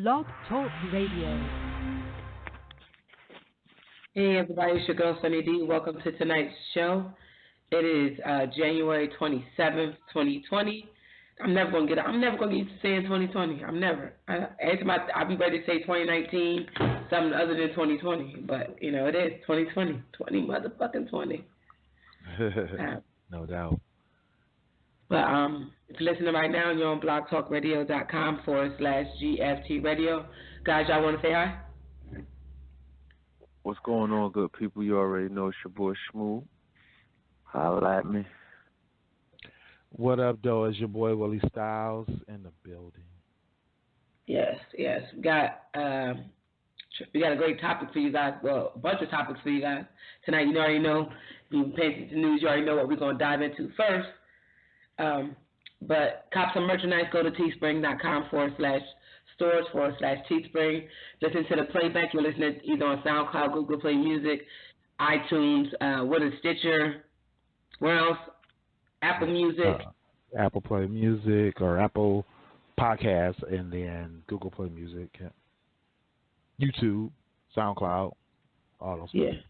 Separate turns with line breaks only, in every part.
Blog Talk Radio.
Hey everybody, it's your girl Sunny D. Welcome to tonight's show. It is January 27th, 2020. I'm never gonna get used to saying 2020. Every time I be ready to say 2019, something other than 2020. But you know, it is 2020, 20 motherfucking 20.
No doubt.
But if you're listening right now, you're on blogtalkradio.com/GFT radio. Guys, y'all want to say hi?
What's going on, good people? You already know it's your boy Shmoo. Holla at me.
What up, though? It's your boy Willie Styles in the building.
Yes. We got a great topic for you guys. Well, a bunch of topics for you guys tonight. You already know. If you've been paying attention to the news, you already know what we're going to dive into first. But cop some merchandise. Go to teespring.com/stores/Teespring. Listen to the playback. You're listening either on SoundCloud, Google Play Music, iTunes, Stitcher, where else? Apple Music.
Apple Play Music or Apple Podcasts, and then Google Play Music, YouTube, SoundCloud, all those things.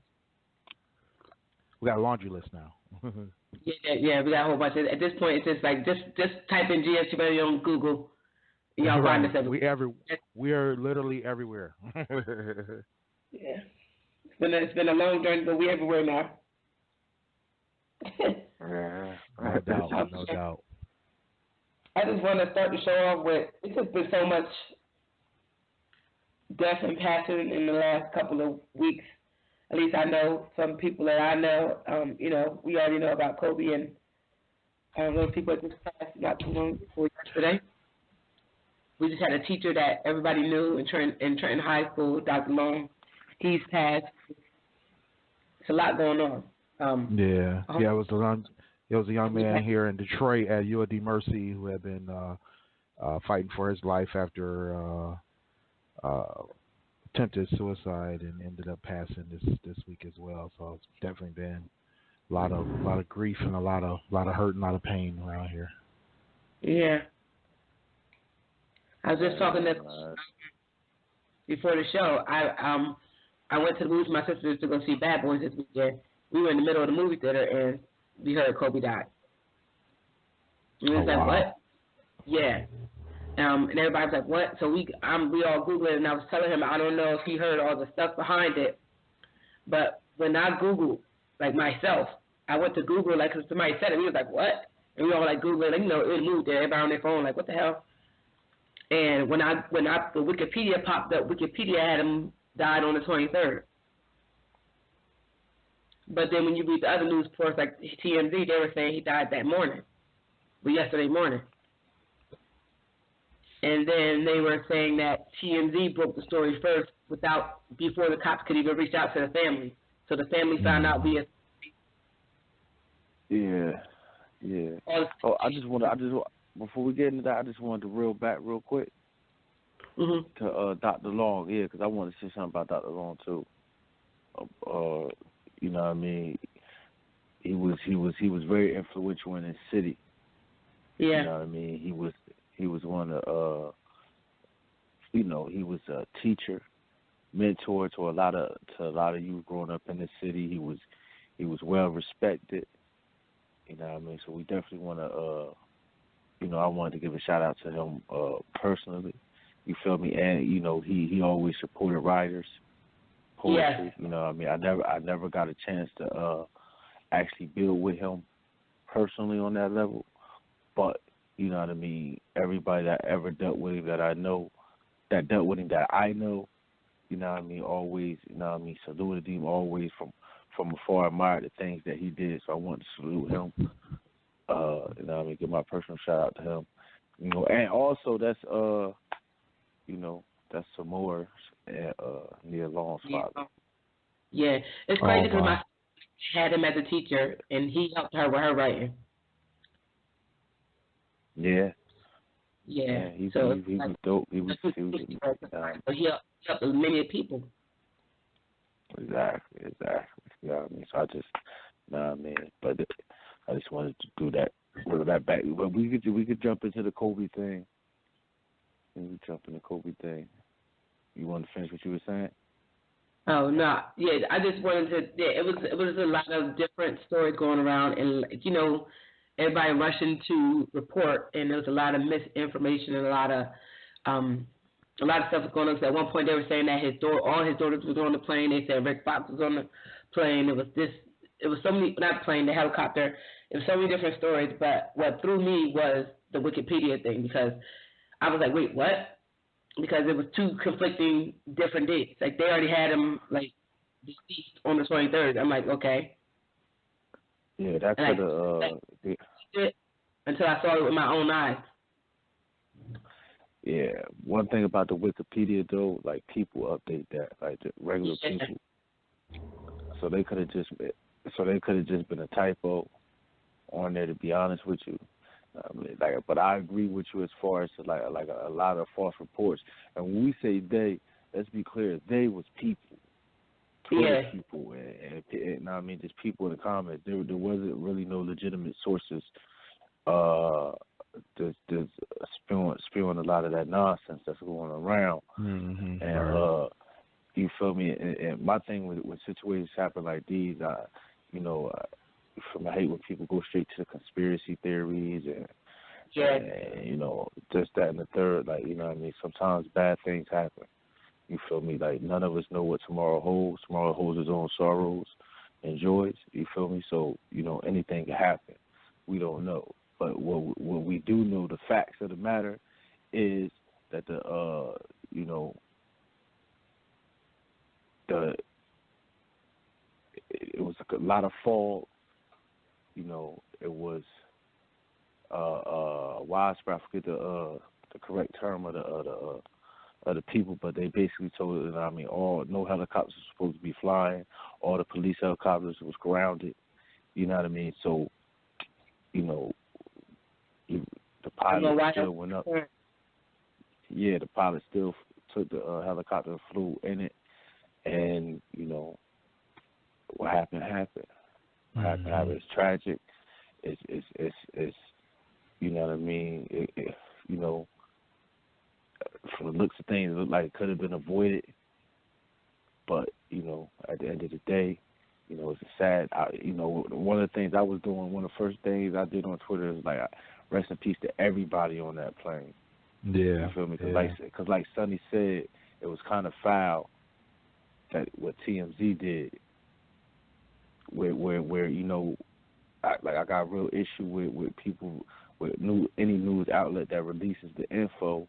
We got a laundry list now.
Yeah, we got a whole bunch. At this point, it's just like just type in GFT Radio on Google. Y'all find us everywhere.
We are literally everywhere.
Yeah, it's been a long journey, but we everywhere now.
No doubt.
I just want to start the show off with, it's just been so much death and passing in the last couple of weeks. At least I know some people that I know, we already know about Kobe and those people that just passed not too long before yesterday. We just had a teacher that everybody knew in Trenton High School, Dr. Long. He's passed. It's a lot going on.
It was a young man here in Detroit at UAD Mercy who had been fighting for his life after attempted suicide and ended up passing this week as well. So it's definitely been a lot of grief and a lot of hurt and a lot of pain around here.
Yeah. I was just talking before the show. I went to the movies with my sisters to go see Bad Boys this weekend. We were in the middle of the movie theater and we heard Kobe died. And we was like, what? Yeah. And everybody was like, what? So we all Googled it, and I was telling him I don't know if he heard all the stuff behind it. But when I Googled, like myself, I went to Google, like, because somebody said it. We was like, what? And we all like Googled, like, it moved there. Everybody on their phone, like, what the hell? And when the Wikipedia popped up, Wikipedia had him died on the 23rd. But then when you read the other news reports, like TMZ, they were saying he died that morning, yesterday morning. And then they were saying that TMZ broke the story first before the cops could even reach out to the family. So the family found out via.
Yeah. Before we get into that, I just wanted to reel back real quick to Dr. Long, because I wanted to say something about Dr. Long too. You know what I mean? He was very influential in his city.
Yeah.
You know what I mean? He was one of he was a teacher, mentor to a lot of youth growing up in the city. He was well respected. You know what I mean? So we definitely want to I wanted to give a shout out to him personally. You feel me? And he always supported writers, poetry.
Yeah.
You know what I mean? I never got a chance to actually build with him personally on that level, but you know what I mean? Everybody that ever dealt with him that I know, you know what I mean, always, you know what I mean, saluted him always from afar, admired the things that he did. So I want to salute him. You know what I mean, give my personal shout out to him. And also that's that's Samoa's Nia Long's father.
Yeah. It's crazy because my sister had him as a teacher and he helped her with her writing.
Yeah.
Yeah.
He was dope. He was
but he helped many people.
Exactly. You know what I mean? So I just, but I just wanted to do that, roll that back. But we could jump into the Kobe thing. And to jump in the Kobe thing. You want to finish what you were saying?
Oh no, yeah. I just wanted to. Yeah, it was a lot of different stories going around, and everybody rushing to report, and there was a lot of misinformation and a lot of stuff was going on. So at one point they were saying that all his daughters was on the plane. They said Rick Fox was on the plane. It was so many, not plane, the helicopter. It was so many different stories. But what threw me was the Wikipedia thing, because I was like, wait, what? Because it was two conflicting different dates. Like, they already had him, like, deceased on the 23rd. I'm like, okay.
Yeah, that could have...
until I saw it with my own eyes.
Yeah, one thing about the Wikipedia, though, like, people update that, like, the regular people. So they could have just been a typo on there, to be honest with you. But I agree with you as far as like a lot of false reports. And when we say they, let's be clear, they was people, Twitter people, and I mean just people in the comments. There wasn't really no legitimate sources, just spewing a lot of that nonsense that's going around.
Mm-hmm.
And you feel me? And my thing when situations happen like these, I hate when people go straight to the conspiracy theories and just that and the third. Like, what I mean? Sometimes bad things happen. You feel me? Like, none of us know what tomorrow holds. Tomorrow holds its own sorrows and joys. You feel me? So, anything can happen. We don't know. But what we do know, the facts of the matter, is that it was a lot of fog. It was widespread. I forget the correct term of the people, but they basically told it. I mean, no helicopters were supposed to be flying. All the police helicopters was grounded. You know what I mean? So, the pilot still went up. Yeah, the pilot still took the helicopter and flew in it, and what happened happened. What happened happened. It's tragic. It's you know what I mean. From the looks of things, it looked like it could have been avoided. But at the end of the day, it's a sad. One of the things I was doing, one of the first things I did on Twitter is like, rest in peace to everybody on that plane.
Yeah.
You feel me? Because like Sonny said, it was kind of foul that what TMZ did. Where I got a real issue with people with any news outlet that releases the info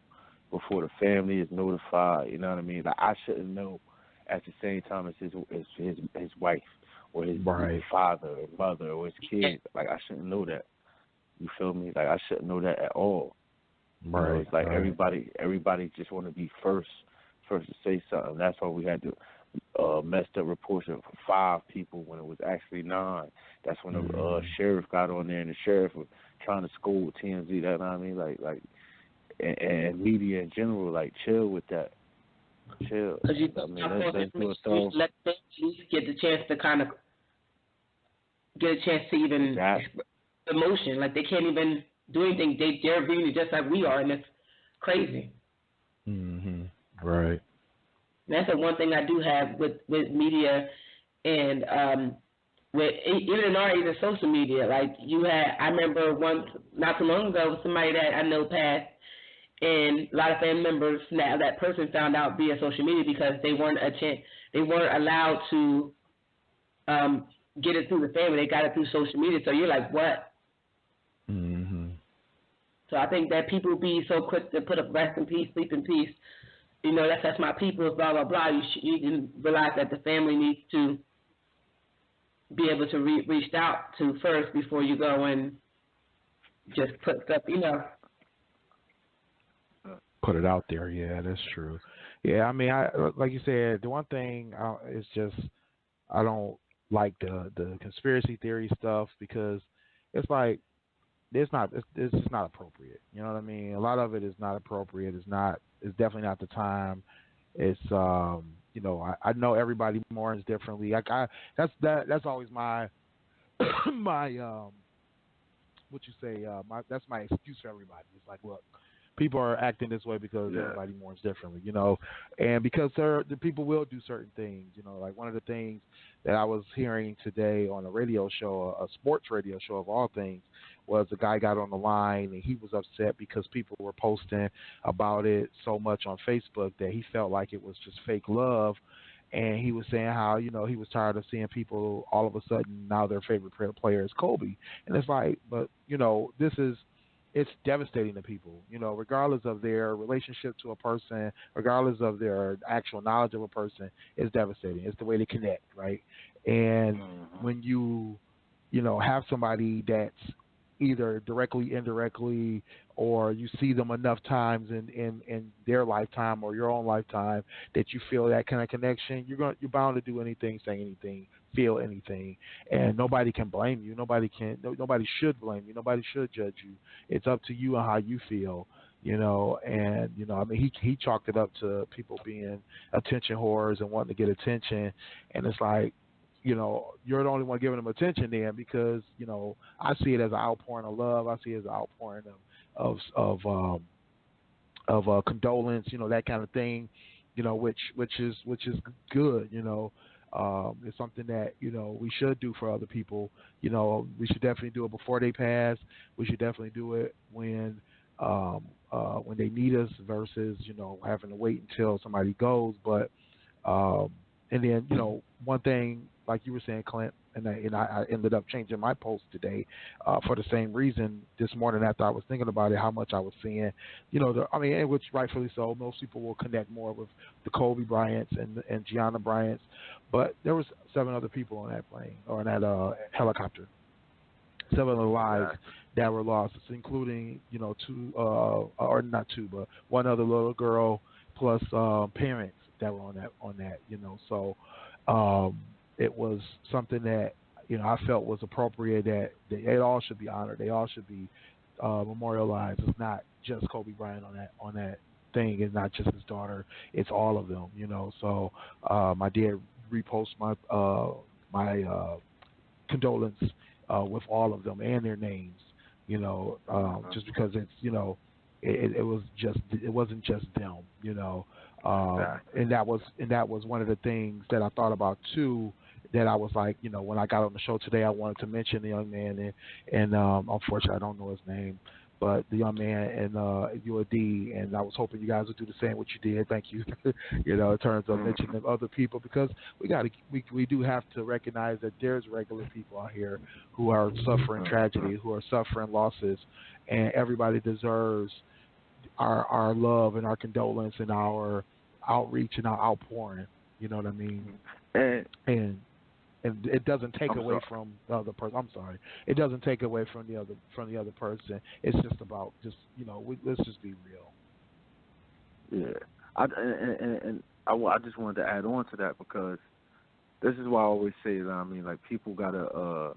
before the family is notified. You know what I mean? Like, I shouldn't know at the same time as his wife or his father or mother or his kids. Like, I shouldn't know that. You feel me? Like, I shouldn't know that at all.
Right.
It's like everybody just want to be first to say something. That's why we had to messed up reports for 5 people when it was actually 9. That's when the sheriff got on there, and the sheriff was trying to scold TMZ. That, you know what I mean? Like, and media in general, like, chill with that. Chill.
Because
let's do a thorough.
Let them at least get the chance to kind of get a chance to even express emotion. Like, they can't even do anything. They're reading just like we are, and it's crazy.
Right.
That's the one thing I do have with media, and with even in our age of social media. Like, I remember once not too long ago, somebody that I know passed, and a lot of family members now that person found out via social media because they weren't allowed to get it through the family. They got it through social media. So you're like, what? So I think that people be so quick to put up rest in peace, sleep in peace. That's my people, blah, blah, blah. You can realize that the family needs to be able to reach out to first before you go and just put stuff,
Put it out there. Yeah, that's true. Yeah, I mean, like you said, the one thing is just I don't like the conspiracy theory stuff because it's like it's just not appropriate. You know what I mean? A lot of it is not appropriate. It's definitely not the time. It's I know everybody mourns differently. That's always my my what you say that's my excuse for everybody. It's like, look, people are acting this way because everybody mourns differently, and because the people will do certain things, like one of the things that I was hearing today on a radio show, a sports radio show of all things, was a guy got on the line and he was upset because people were posting about it so much on Facebook that he felt like it was just fake love. And he was saying how, he was tired of seeing people all of a sudden now their favorite player is Kobe. And it's like, but, it's devastating to people, regardless of their relationship to a person, regardless of their actual knowledge of a person, it's devastating. It's the way they connect, right? And when you have somebody that's either directly, indirectly, or you see them enough times in their lifetime or your own lifetime that you feel that kind of connection, you're bound to do anything, say anything, feel anything, and nobody can blame you. Nobody should blame you. Nobody should judge you. It's up to you and how you feel. And I mean, he chalked it up to people being attention whores and wanting to get attention, and it's like, you're the only one giving them attention then, because, I see it as an outpouring of love. I see it as an outpouring of condolence, that kind of thing, which is good, it's something that, we should do for other people. We should definitely do it before they pass. We should definitely do it when they need us versus, having to wait until somebody goes. But, and then, one thing, like you were saying, Clint, and I ended up changing my post today for the same reason this morning after I was thinking about it, how much I was seeing, and which rightfully so, most people will connect more with the Kobe Bryants and Gianna Bryants, but there was 7 other people on that plane or on that helicopter, 7 other lives that were lost, including, 2, or not 2, but 1 other little girl plus parents that were on that, so it was something that, I felt was appropriate, that they all should be honored. They all should be memorialized. It's not just Kobe Bryant on that thing. It's not just his daughter. It's all of them, So I did repost my condolence with all of them and their names, just because it's, it wasn't just them, and that was one of the things that I thought about too, that I was like, when I got on the show today, I wanted to mention the young man, and unfortunately I don't know his name, but the young man in UAD, and I was hoping you guys would do the same what you did. Thank you. In terms of mentioning other people, because we do have to recognize that there's regular people out here who are suffering tragedy, who are suffering losses, and everybody deserves our love and our condolence and our outreach and our outpouring. You know what I mean? And it doesn't take away from the other person. I'm sorry. It doesn't take away from the other person. It's just about let's just be real.
Yeah. I just wanted to add on to that, because this is why I always say that, like, people gotta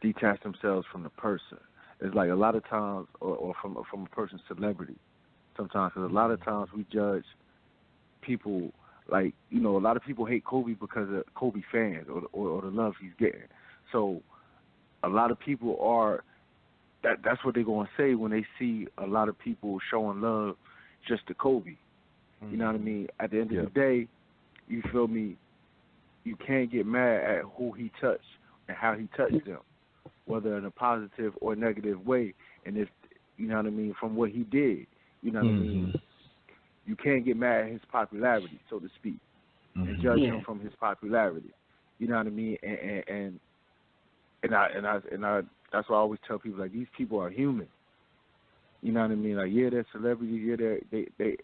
detach themselves from the person. It's like a lot of times, or from a person's celebrity. Sometimes, because a lot of times we judge people. Like, a lot of people hate Kobe because of Kobe fans or the love he's getting. So a lot of people that's what they're going to say when they see a lot of people showing love just to Kobe. Mm-hmm. You know what I mean? At the end of the day, you feel me, you can't get mad at who he touched and how he touched them, whether in a positive or negative way. And if, you know what I mean, from what he did, you know what I mean? You can't get mad at his popularity, so to speak, and judge him from his popularity. You know what I mean? And I that's why I always tell people, like, these people are human. You know what I mean? Like, yeah, they're celebrities, yeah, they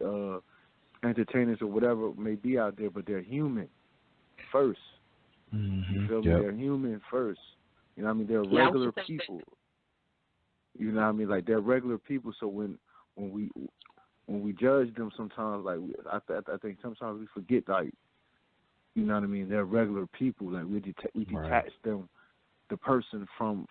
entertainers or whatever may be out there, but they're human first. You feel me? They're human first. You know what I mean? They're regular people. You know what I mean? Like, they're regular people. So when we judge them, sometimes, like, I think sometimes we forget, like, you know what I mean, they're regular people. Like, we detach them, the person from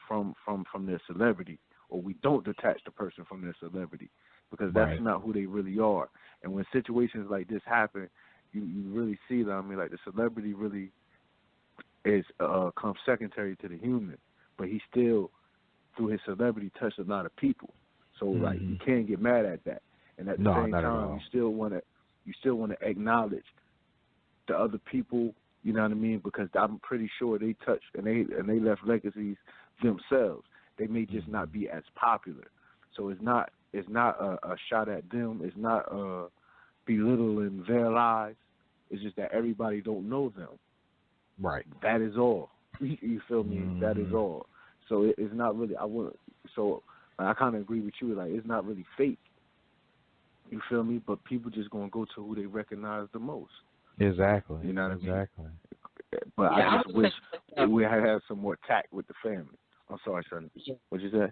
their celebrity, or we don't detach the person from their celebrity, because that's not who they really are. And when situations like this happen, you really see that, I mean, like, the celebrity really is comes secondary to the human, but he still, through his celebrity, touched a lot of people. So like you can't get mad at that. And at the same time, you still want to acknowledge the other people. You know what I mean? Because I'm pretty sure they touched and they left legacies themselves. They may just not be as popular. So it's not a shot at them. It's not belittling their lives. It's just that everybody don't know them.
Right.
That is all. You feel me? That is all. So it's not really. I kind of agree with you. Like it's not really fake. You feel me? But people just gonna go to who they recognize the most.
Exactly.
You know what I mean?
Exactly.
But I just wish we had had some more tact with the family. I'm sorry, son. What'd you say?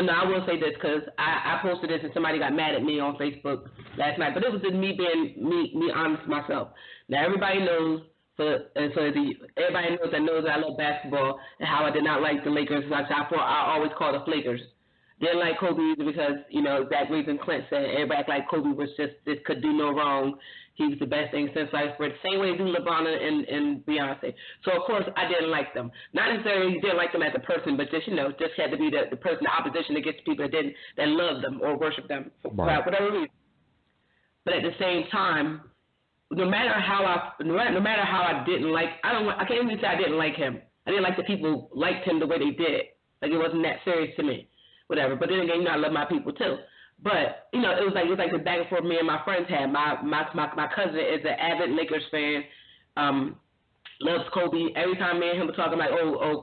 No, I will say this because I posted this and somebody got mad at me on Facebook last night. But it was just me being me honest myself. Now everybody knows, everybody knows that I love basketball and how I did not like the Lakers. Like I always call the Flakers. Didn't like Kobe either because Zach Reason Clint said everybody act like Kobe was just could do no wrong. He was the best thing since sliced bread. Same way do LeBron and Beyonce. So of course I didn't like them. Not necessarily didn't like them as a person, but just just had to be the person, the opposition against people that loved them or worship them for whatever reason. But at the same time, no matter how I didn't like, I can't even say I didn't like him. I didn't like the people liked him the way they did. Like it wasn't that serious to me. Whatever. But then again, I love my people too. But it was like the back and forth me and my friends had. My cousin is an avid Lakers fan. Loves Kobe. Every time me and him were talking like,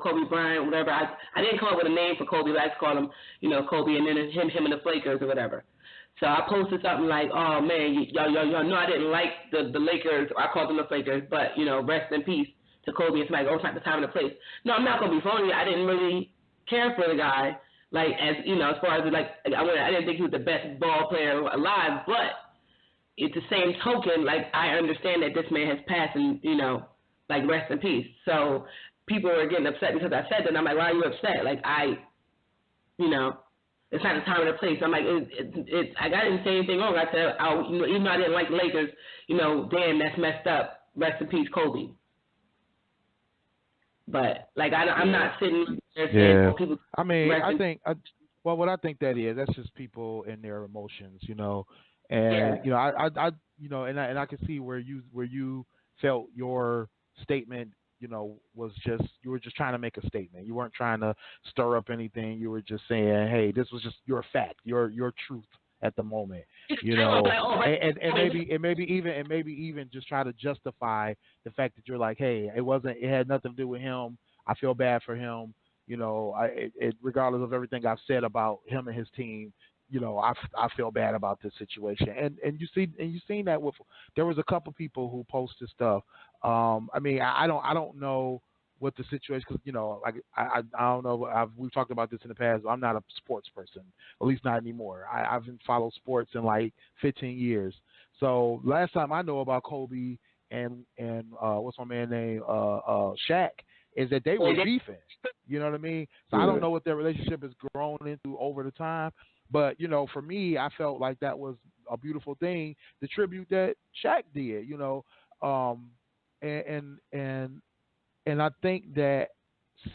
Kobe Bryant, whatever. I didn't come up with a name for Kobe, but I just called him, Kobe, and then him and the Flakers or whatever. So I posted something like, oh man, y'all know I didn't like the Lakers. I called them the Flakers, but rest in peace to Kobe. It's like, it's not the time and the place. No, I'm not gonna be phony. I didn't really care for the guy. Like, as far as like, I didn't think he was the best ball player alive, but at the same token, like, I understand that this man has passed and, like, rest in peace. So people were getting upset because I said that, and I'm like, why are you upset? Like, it's not the time or the place. I'm like, I didn't say anything wrong. I said, even though I didn't like the Lakers, damn, that's messed up. Rest in peace, Kobe. But like I'm not sitting there saying people.
I mean, I think what I think that's just people and their emotions, and and I can see where you felt your statement, was just you were just trying to make a statement. You weren't trying to stir up anything. You were just saying, hey, this was just your fact, your truth at the moment, and maybe even just try to justify the fact that you're like, hey, it had nothing to do with him. I feel bad for him. Regardless of everything I've said about him and his team, I feel bad about this situation. And you've seen that there was a couple people who posted stuff. I mean, I don't know what the situation, because I don't know. We've talked about this in the past. But I'm not a sports person, at least not anymore. I haven't followed sports in like 15 years. So last time I know about Kobe and what's my man name Shaq is that they were beefing. You know what I mean? So I don't know what their relationship has grown into over the time. But for me, I felt like that was a beautiful thing, the tribute that Shaq did. And I think that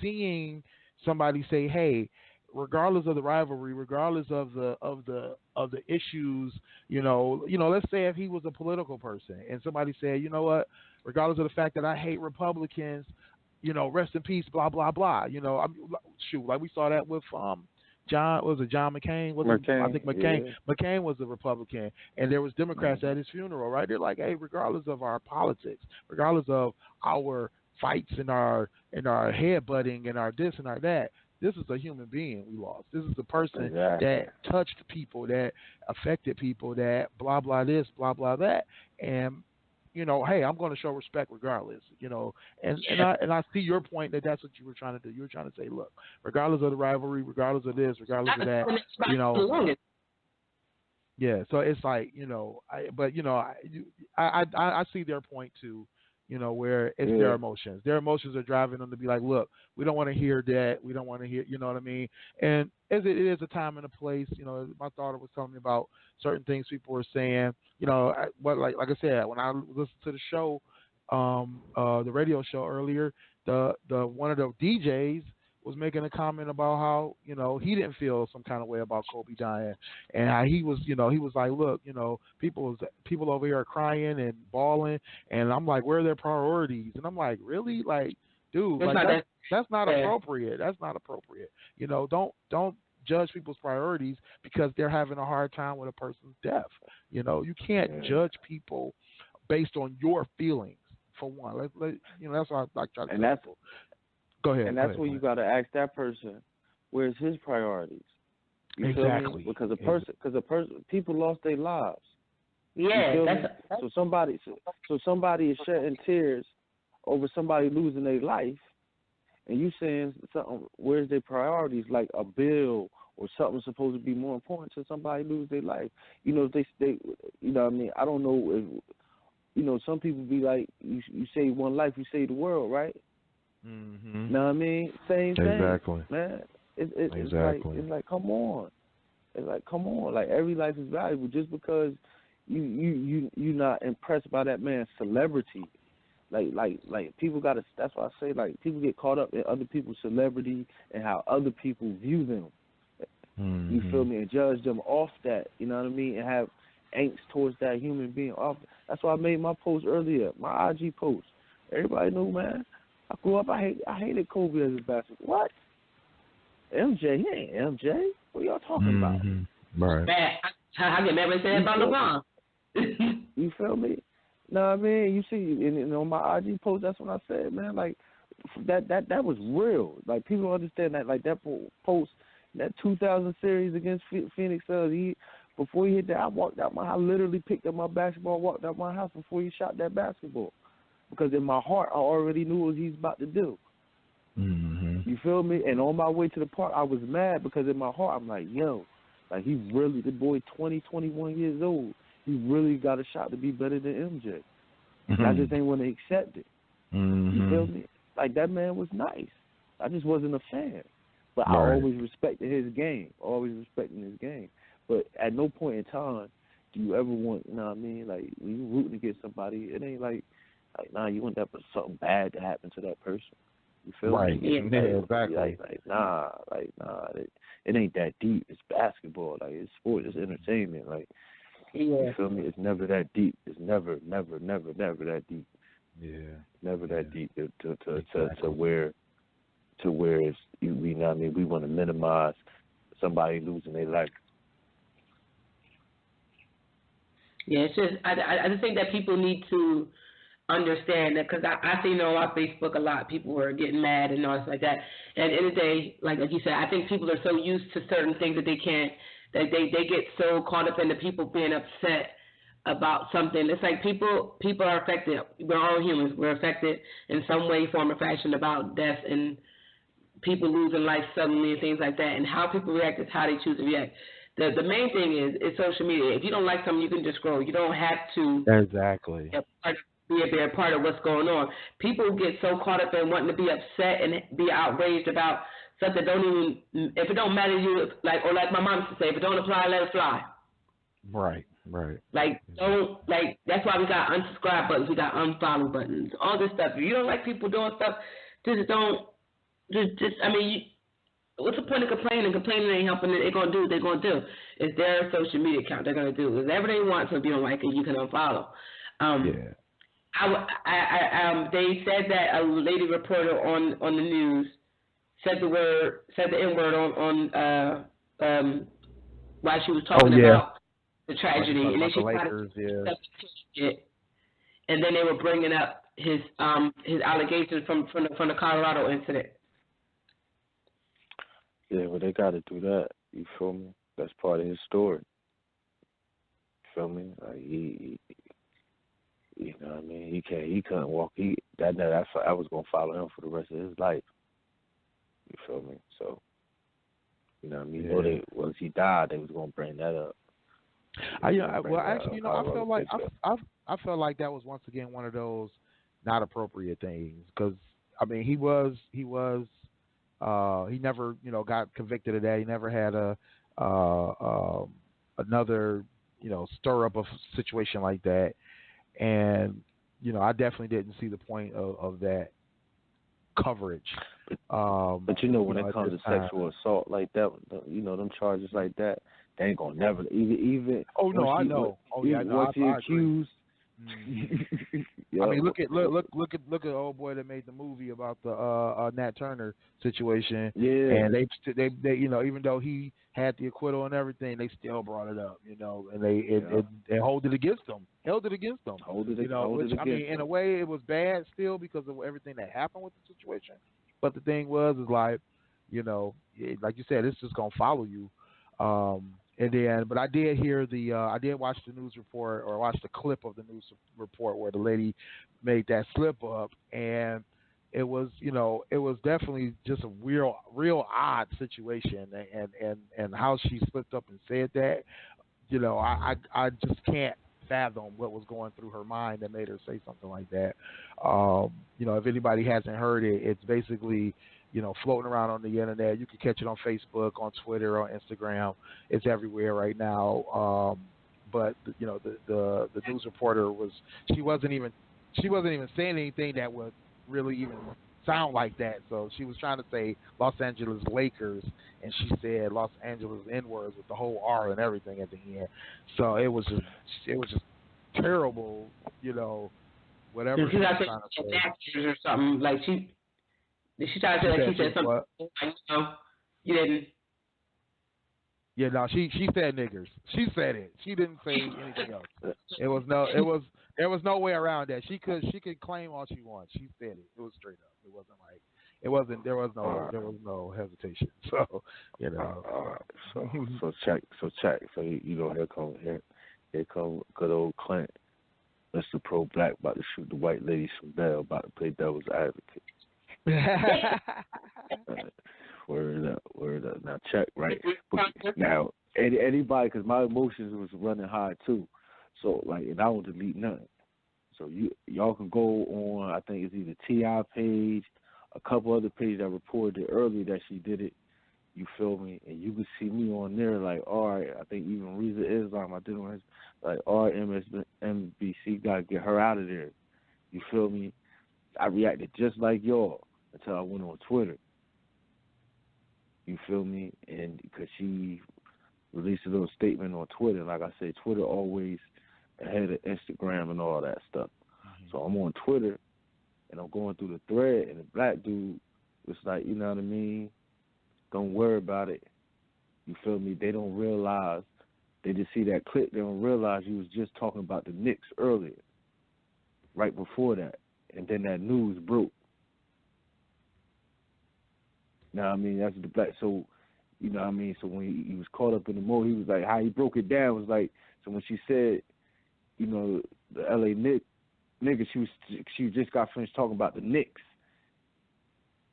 seeing somebody say, "Hey, regardless of the rivalry, regardless of the issues, let's say if he was a political person and somebody said, you know what, regardless of the fact that I hate Republicans, rest in peace, blah blah blah. Like we saw that with John McCain? I think McCain. Yeah. McCain was a Republican, and there was Democrats at his funeral, right? They're like, hey, regardless of our politics, regardless of our fights and our headbutting and our this and our that, this is a human being we lost. This is a person that touched people, that affected people, that blah blah this, blah blah that, and hey, I'm going to show respect regardless. And I see your point that's what you were trying to do. You were trying to say, look, regardless of the rivalry, regardless of this, regardless of that, yeah. So it's like I see their point too. Where it's their emotions. Their emotions are driving them to be like, look, we don't want to hear that. We don't want to hear, you know what I mean? And as it is a time and a place, my daughter was telling me about certain things people were saying, like I said, when I listened to the show, the radio show earlier, the one of the DJs, was making a comment about how, he didn't feel some kind of way about Kobe dying, and how he was, he was like, look, people over here are crying and bawling, and I'm like, where are their priorities? And I'm like, really? Like, dude, that's not appropriate. That's not appropriate. Don't judge people's priorities because they're having a hard time with a person's death. You can't judge people based on your feelings. For one, that's what I try to tell people. Go ahead.
And that's where you got to ask that person, where's his priorities? You
exactly.
Because people lost their lives.
Yeah.
So somebody is shedding tears over somebody losing their life, and you saying something. Where's their priorities? Like a bill or something supposed to be more important to somebody lose their life. If they what I mean. I don't know if some people be like, you save one life, you save the world, right?
Mm-hmm.
Know what I mean? Same thing,
exactly.
man. It's
exactly.
like come on. It's like come on. Like every life is valuable. Just because you not impressed by that man's celebrity, like people gotta. That's why I say like people get caught up in other people's celebrity and how other people view them.
Mm-hmm.
You feel me? And judge them off that. You know what I mean? And have angst towards that human being off. That's why I made my post earlier, my IG post. Everybody knew, man. I grew up, I hated Kobe as a basketball. What? MJ? He ain't MJ. What y'all talking about?
Right.
I can never say that about LeBron.
You feel me? Know what I mean? You see, and on my IG post, that's what I said, man. Like, that was real. Like, people don't understand that. Like, that post, that 2000 series against Phoenix Suns, before he hit that, I literally picked up my basketball, walked out my house before he shot that basketball. Because in my heart, I already knew what he's about to do.
Mm-hmm.
You feel me? And on my way to the park, I was mad because in my heart, I'm like, yo, like the boy 20, 21 years old, he really got a shot to be better than MJ.
Mm-hmm.
I just ain't want to accept it.
Mm-hmm.
You feel me? Like, that man was nice. I just wasn't a fan. But
Right.
I always respected his game. But at no point in time do you ever want, you know what I mean? Like, when you rooting against somebody, it ain't like, nah, you want that for something bad to happen to that person. You feel
right.
me?
Yeah, exactly.
Nah, it ain't that deep. It's basketball. Like, it's sport. It's entertainment. Like, you feel me? It's never that deep. It's never that deep.
Yeah.
Never that deep to where it's, you know what I mean? We want to minimize somebody losing their life.
Yeah, it's just I just think that people need to understand that, because I see on our Facebook a lot people were getting mad and all stuff like that. And at the end of the day, like you said, I think people are so used to certain things that they get so caught up in the people being upset about something. It's like people are affected. We're all humans. We're affected in some way, form, or fashion about death and people losing life suddenly and things like that. And how people react is how they choose to react. The main thing is social media. If you don't like something, you can just scroll. You don't have to
exactly
be a part of what's going on. People get so caught up in wanting to be upset and be outraged about stuff that don't even, if it don't matter to you, like my mom used to say, if it don't apply, let it fly.
Right.
Like, that's why we got unsubscribe buttons, we got unfollow buttons, all this stuff. If you don't like people doing stuff, what's the point of complaining? Complaining ain't helping. They're going to do what they're going to do. It's their social media account. They're going to do whatever they want, so if you don't like it, you can unfollow. They said that a lady reporter on the news said the N-word on while she was talking about the tragedy, and then she tried to and then they were bringing up his allegations from the Colorado incident.
Yeah, well, they got to do that. You feel me? That's part of his story. You feel me? Like he you know what I mean? He couldn't walk. I was gonna follow him for the rest of his life. You feel me? So, you know what I mean? Yeah. Once he died, they was gonna bring that up.
I felt like that was once again one of those not appropriate things, because I mean he never got convicted of that. He never had another stir up of a situation like that, and I definitely didn't see the point of that coverage.
But when it comes to sexual assault like that, them charges like that, they ain't gonna never even.
Oh no, I know.
Once he accused.
I mean, look at old boy that made the movie about the Nat Turner situation.
Yeah.
And they even though he had the acquittal and everything, they still brought it up, and they hold it against him. I mean, in a way, it was bad still because of everything that happened with the situation. But the thing is like, like you said, it's just gonna follow you. But I did hear I did watch the news report or watch the clip of the news report where the lady made that slip up, and it was definitely just a real odd situation, and how she slipped up and said that, I just can't fathom what was going through her mind that made her say something like that. If anybody hasn't heard it, it's basically floating around on the internet. You can catch it on Facebook, on Twitter, on Instagram. It's everywhere right now. But the news reporter she wasn't even saying anything that would really even sound like that. So she was trying to say Los Angeles Lakers, and she said Los Angeles N-words with the whole R and everything at the end. So it was just terrible, whatever she was trying to say.
Or something like she. Did she try to say like she said something like, you didn't?
Yeah, no, she said niggers. She said it. She didn't say anything else. There was no way around that. She could claim all she wants. She said it. It was straight up. There was no hesitation. So,
So check. So here come good old Clint, Mr. Pro Black, about to shoot the white lady some bail, about to play devil's advocate. Word up. Now check, right? Now anybody, because my emotions was running high too, so like, and I don't delete nothing. So y'all can go on. I think it's either TI page, a couple other pages that reported it earlier that she did it. You feel me? And you can see me on there like, all right. I think even Reza Islam, I did on his like, all right, MSNBC got to get her out of there. You feel me? I reacted just like y'all until I went on Twitter. You feel me? And because she released a little statement on Twitter. Like I said, Twitter always ahead of Instagram and all that stuff. Mm-hmm. So I'm on Twitter, and I'm going through the thread, and the black dude was like, you know what I mean? Don't worry about it. You feel me? They don't realize. They just see that clip. They don't realize you was just talking about the Knicks earlier, right before that. And then that news broke. Now, I mean, that's the black. So, you know what I mean? So when he was caught up in the mode, he was like, how he broke it down was like, so when she said, you know, the LA nigga, she just got finished talking about the Knicks.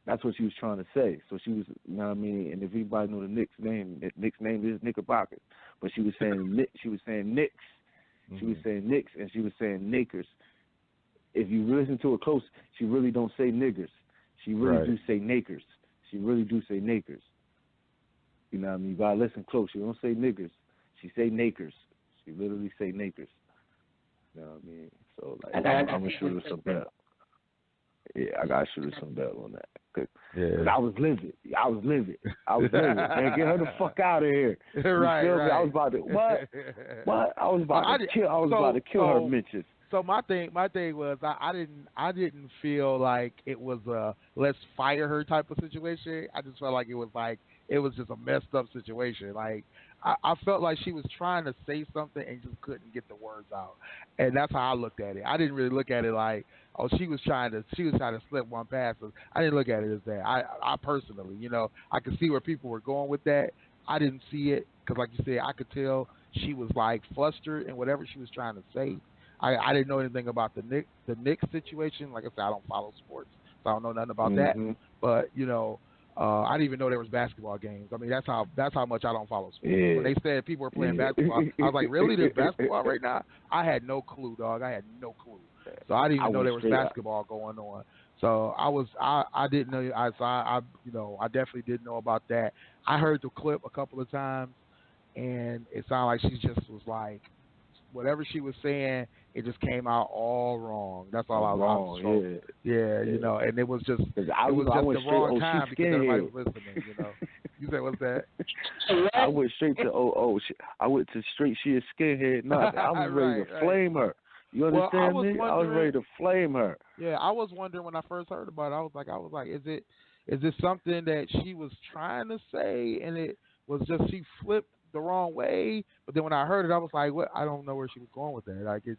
That's what she was trying to say. So she was, you know what I mean? And if anybody know the Knicks name is Knickerbockers. But she was saying Knicks. She was saying Knicks, and she was saying Nakers. If you listen to it close, she really don't say niggers. She really do say nakers. She really do say nakers. You know what I mean? You gotta listen close. She don't say niggers. She say nakers. She literally say nakers. You know what I mean? So like, I'm gonna shoot her some bell. Yeah, I gotta shoot her some bell on that. Cause I was livid. Man, get her the fuck out of here. You feel me? I was about to what? I was about to kill her mentions.
So my thing was I didn't feel like it was a let's fire her type of situation. I just felt like it was just a messed up situation. Like I felt like she was trying to say something and just couldn't get the words out, and that's how I looked at it. I didn't really look at it like, oh, she was trying to slip one past us. I didn't look at it as that. I personally, you know, I could see where people were going with that. I didn't see it because, like you said, I could tell she was like flustered and whatever she was trying to say. I didn't know anything about the Knicks situation. Like I said, I don't follow sports, so I don't know nothing about that. But you know, I didn't even know there was basketball games. I mean, that's how much I don't follow sports. Yeah. When they said people were playing basketball, I was like, really? There's basketball right now? I had no clue, dog. I had no clue. So I didn't even know there was basketball going on. So I didn't know. I definitely didn't know about that. I heard the clip a couple of times, and it sounded like she just was like whatever she was saying, it just came out all wrong. That's all I was
wrong.
Yeah, you know, and it was just the wrong time because everybody was listening. You know, you said what's that?
I went straight to I went to straight. She a skinhead. No, I was ready to flame her. You understand me? I was ready to flame her.
Yeah, I was wondering when I first heard about it. I was like, is it something that she was trying to say, and it was just she flipped the wrong way? But then when I heard it, I was like, what? I don't know where she was going with that. Like it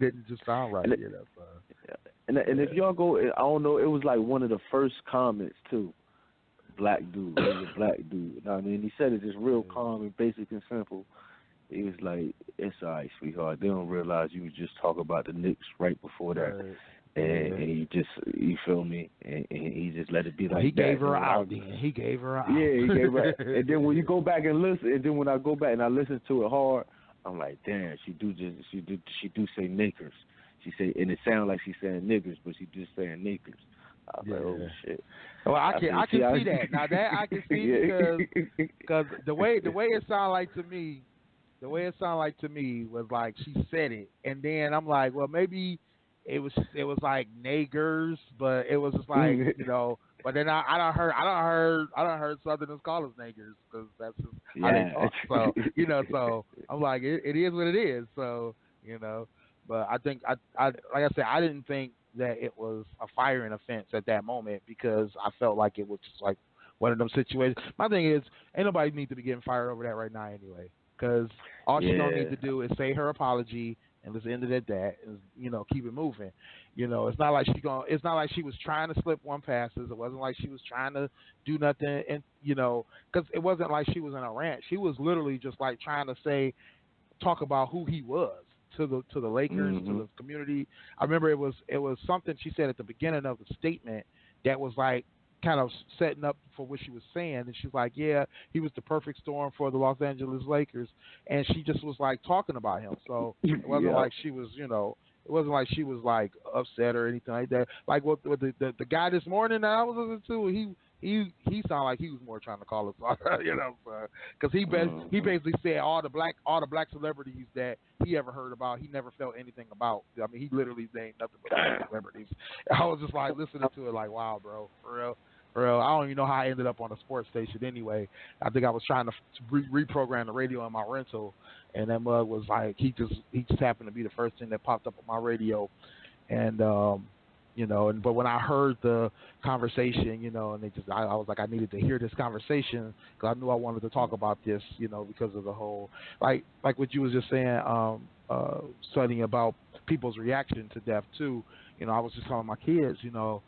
didn't just sound right.
And,
you know, so.
and if y'all go, I don't know. It was like one of the first comments too. Black dude, he was a black dude. You know what I mean? He said it just real calm and basic and simple. He was like, "It's all right, sweetheart. They don't realize you was just talking about the Knicks right before that."
Right.
And he just, you feel me? And he just let it be like
he
that.
Gave her out. He gave her out.
Yeah, he gave her. And then when you go back and listen, and then when I go back and I listen to it hard, I'm like, damn, she do say niggers. She say, and it sounds like she's saying niggers, but she just saying niggers. I was like, oh shit.
Well, I can see that. Now that I can see because the way it sounded like to me. The way it sounded like to me was like she said it, and then I'm like, well, maybe it was like niggers, but it was just like you know. But then I done heard Southerners call us niggers because that's just how they talk. So you know, so I'm like, it is what it is. So you know, but I think I like I said, I didn't think that it was a firing offense at that moment because I felt like it was just like one of them situations. My thing is, ain't nobody need to be getting fired over that right now anyway. Because all she's gonna need to do is say her apology and let's end it at that. And, you know, keep it moving. You know, it's not like she was trying to slip one passes. It wasn't like she was trying to do nothing. And you know, because it wasn't like she was in a rant. She was literally just like trying to talk about who he was to the Lakers, to the community. I remember it was something she said at the beginning of the statement that was like kind of setting up for what she was saying, and she's like, yeah, he was the perfect storm for the Los Angeles Lakers, and she just was like talking about him. So it wasn't like she was, you know, it wasn't like she was like upset or anything like that. Like what the guy this morning that I was listening to, he sounded like he was more trying to call us, you know, because he basically said all the black celebrities that he ever heard about, he never felt anything about. I mean, he literally named nothing but black celebrities. I was just like listening to it, like, wow, bro, for real. I don't even know how I ended up on a sports station anyway. I think I was trying to reprogram the radio in my rental, and that mug was like, he just happened to be the first thing that popped up on my radio, and you know, but when I heard the conversation, you know, and I was like, I needed to hear this conversation because I knew I wanted to talk about this, you know, because of the whole, like what you was just saying, studying about people's reaction to death too. You know, I was just telling my kids, you know,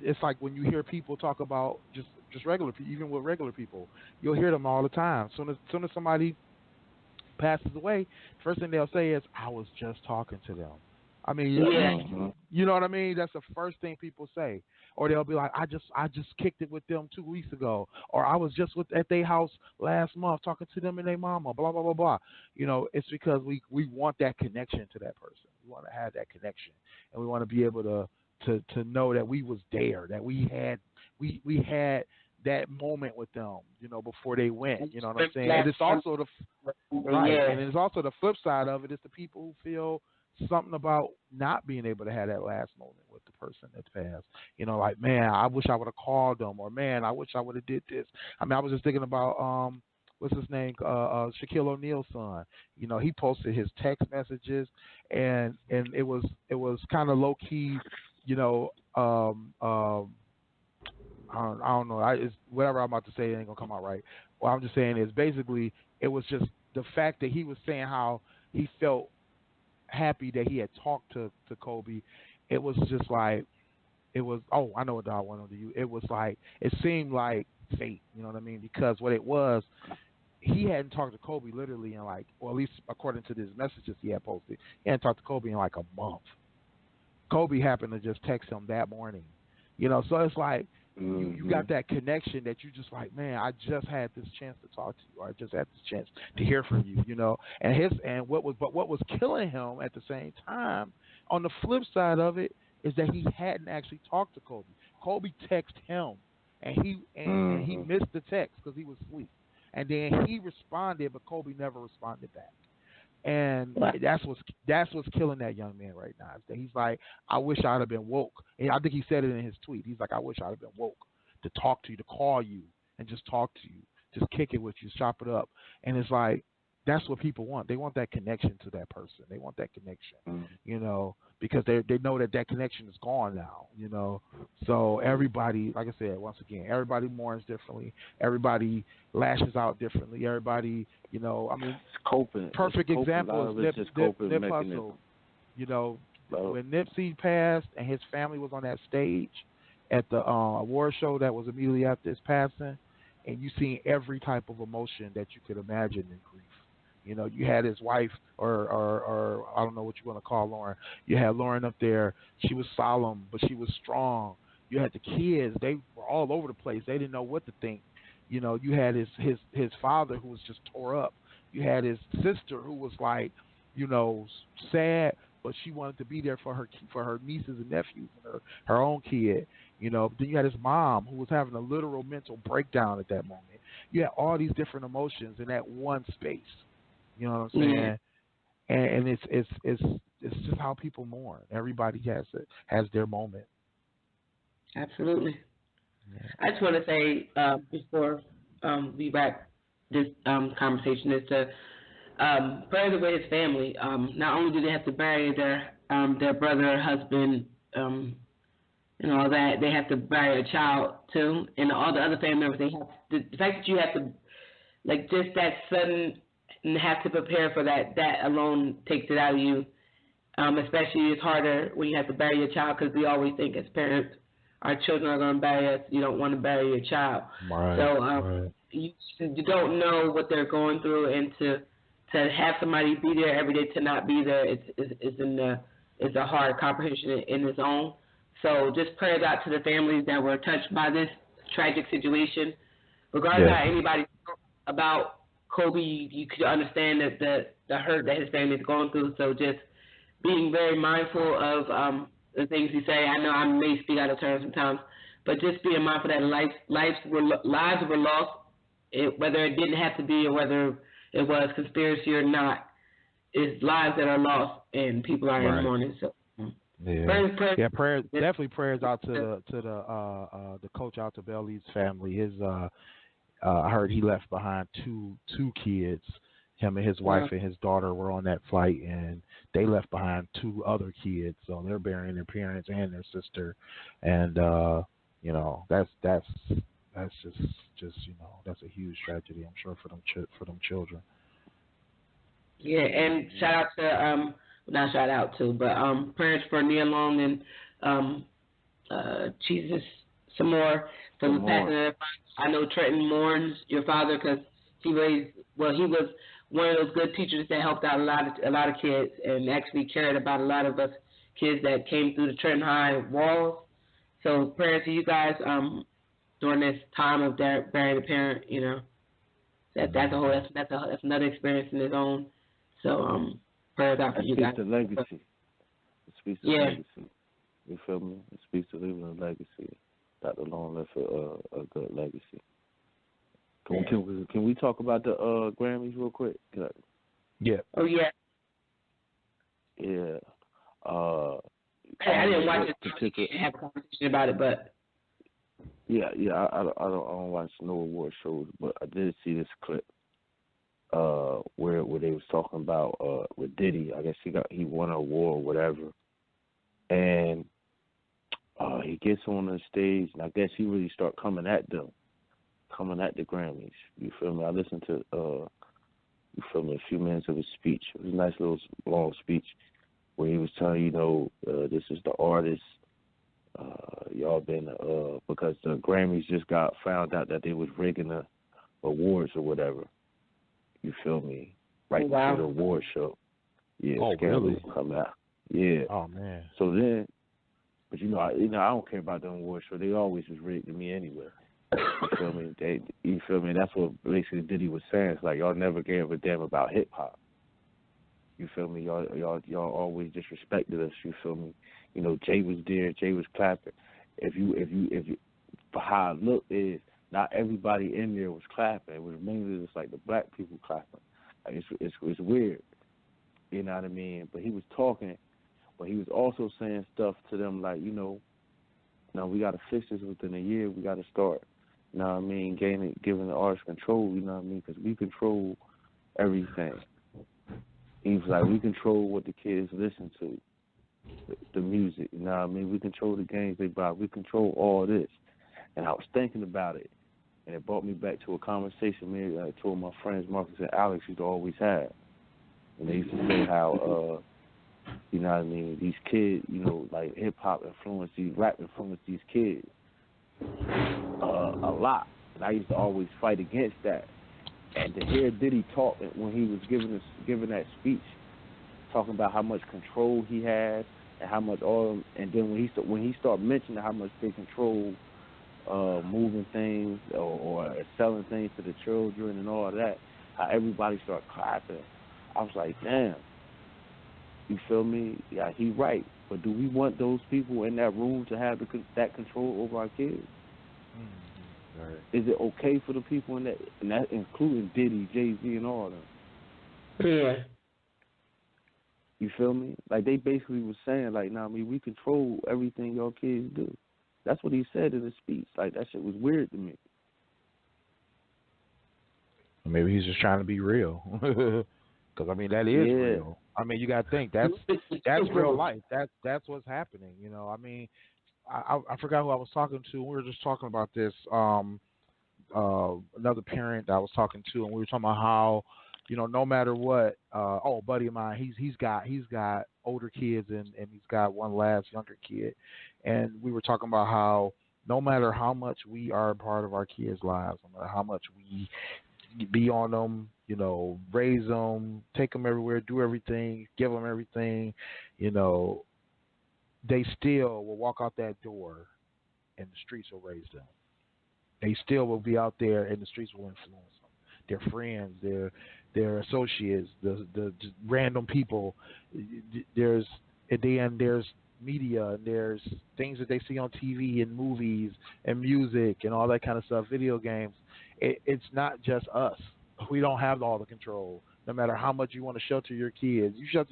it's like when you hear people talk about just regular people, even with regular people, you'll hear them all the time. Soon as somebody passes away, first thing they'll say is, I was just talking to them. I mean, you know what I mean? That's the first thing people say. Or they'll be like, I just kicked it with them 2 weeks ago, or I was just at their house last month talking to them and their mama, blah, blah, blah, blah. You know, it's because we want that connection to that person. We want to have that connection, and we want to be able to know that we was there, that we had that moment with them, you know, before they went. You know what I'm saying? And it's also and it's also the flip side of it is the people who feel something about not being able to have that last moment with the person that's passed. You know, like, man, I wish I would have called them, or man, I wish I would have did this. I mean, I was just thinking about what's his name, Shaquille O'Neal's son. You know, he posted his text messages, and it was kind of low key. You know, I don't know. It's whatever I'm about to say ain't gonna come out right. What I'm just saying is basically it was just the fact that he was saying how he felt happy that he had talked to Kobe. It was just like it was. Oh, I know what I wanted to you. It was like it seemed like fate. You know what I mean? Because what it was, he hadn't talked to Kobe literally in like, or at least according to his messages he had posted, he hadn't talked to Kobe in like a month. Kobe happened to just text him that morning, you know. So it's like you got that connection that you just like, man, I just had this chance to talk to you, or I just had this chance to hear from you, you know. And what was killing him at the same time, on the flip side of it, is that he hadn't actually talked to Kobe. Kobe texted him, and he missed the text because he was asleep, and then he responded, but Kobe never responded back. And that's what's killing that young man right now. He's like, I wish I'd have been woke. And I think he said it in his tweet. He's like, I wish I'd have been woke to talk to you, to call you and just talk to you, just kick it with you, chop it up. And it's like, that's what people want. They want that connection to that person. They want that connection, you know, because they know that connection is gone now, you know. So everybody, like I said, once again, everybody mourns differently. Everybody lashes out differently. Everybody, you know, I mean,
it's coping.
Perfect example is Nip
mechanism.
Hussle. You know, when Nipsey passed and his family was on that stage at the award show that was immediately after his passing, and you seen every type of emotion that you could imagine in grief. You know, you had his wife, or I don't know what you want to call Lauren. You had Lauren up there. She was solemn, but she was strong. You had the kids. They were all over the place. They didn't know what to think. You know, you had his father who was just tore up. You had his sister who was like, you know, sad, but she wanted to be there for her nieces and nephews and her own kid. You know, then you had his mom who was having a literal mental breakdown at that moment. You had all these different emotions in that one space. You know what I'm saying? And it's just how people mourn. Everybody has their moment.
Absolutely.
Yeah.
I just want to say before we wrap this conversation is to prayers with his family. Not only do they have to bury their brother, husband, and all that, they have to bury a child too, and all the other family members. They have the fact that you have to, like, just that sudden. And have to prepare for that. That alone takes it out of you. Especially it's harder when you have to bury your child because we always think as parents, our children are going to bury us. You don't want to bury your child.
Right.
So you don't know what they're going through, and to have somebody be there every day to not be there, it's a hard comprehension in its own. So just prayers out to the families that were touched by this tragic situation, regardless of how anybody felt about Kobe, you could understand that the hurt that his family is going through. So just being very mindful of the things you say. I know I may speak out of turn sometimes, but just being mindful that lives were lost, whether it didn't have to be or whether it was conspiracy or not. It's lives that are lost and people are in mourning. So
prayers, definitely prayers out to the coach Altobelli's family. His I heard he left behind two kids. Him and his wife and his daughter were on that flight, and they left behind two other kids. So they're burying their parents and their sister, and you know, that's just you know, that's a huge tragedy, I'm sure, for them children.
Yeah, and prayers for Nia Long and Jesus some more for the passing of. I know Trenton mourns your father because he was one of those good teachers that helped out a lot of kids and actually cared about a lot of us kids that came through the Trenton High walls. So prayers to you guys during this time of burying a parent. You know, that's another experience in its own. So prayers out for you guys.
It speaks to legacy. It speaks to legacy. You feel me? It speaks to leaving a legacy. Dr. Long left a good legacy. Can we talk about the Grammys real quick?
Yeah.
Oh yeah.
Yeah.
I didn't watch it. I didn't have a conversation about it, but.
Yeah. I don't watch no award shows, but I did see this clip where they was talking about with Diddy. I guess he won an award or whatever, and he gets on the stage, and I guess he really start coming at the Grammys. You feel me? I listened to a few minutes of his speech. It was a nice little long speech where he was telling, you know, this is the artist. Y'all been because the Grammys just got found out that they was rigging the awards or whatever. You feel me? Right before the award show. Yeah, scandal come out. Yeah.
Oh man.
So then, but you know, I don't care about the award show. They always was rigged to me anyway. You feel me? You feel me? That's what basically Diddy was saying. It's like y'all never gave a damn about hip hop. You feel me? Y'all always disrespected us. You feel me? You know, Jay was there. Jay was clapping. If you, for how it looked is not everybody in there was clapping. It was mainly just like the black people clapping. Like it's weird. You know what I mean? But he was talking, but he was also saying stuff to them like, now we got to fix this within a year. We got to start, you know what I mean, giving the artists control, you know what I mean, because we control everything. He was like, we control what the kids listen to, the music, you know what I mean? We control the games they buy. We control all this. And I was thinking about it, and it brought me back to a conversation two of my friends, Marcus and Alex, used to always have. And they used to say how, you know what I mean, these kids, like hip-hop influence, rap influence these kids a lot. And I used to always fight against that. And to hear Diddy talk when he was giving that speech, talking about how much control he had and how much oil, and then when he started mentioning how much they control moving things or selling things to the children and all of that, how everybody started clapping. I was like, damn, you feel me? Yeah, he right. But do we want those people in that room to have that control over our kids?
Mm-hmm. Right.
Is it okay for the people in that including Diddy, Jay-Z, and all of them?
Yeah.
You feel me? Like, they basically was saying, like, nah, I mean, we control everything your kids do. That's what he said in his speech. Like, that shit was weird to me.
Maybe he's just trying to be real. Because, I mean, that is real. I mean, you got to think, that's real life. That's what's happening, I mean, I forgot who I was talking to. We were just talking about this. Another parent that I was talking to, and we were talking about how, no matter what, a buddy of mine, he's got older kids and he's got one last younger kid, and we were talking about how no matter how much we are a part of our kids' lives, no matter how much we be on them, raise them, take them everywhere, do everything, give them everything, they still will walk out that door and the streets will raise them. They still will be out there and the streets will influence them. Their friends, their associates, the just random people. There's media, and there's things that they see on TV and movies and music and all that kind of stuff, video games. It's not just us. We don't have all the control. No matter how much you want to shelter your kids, you're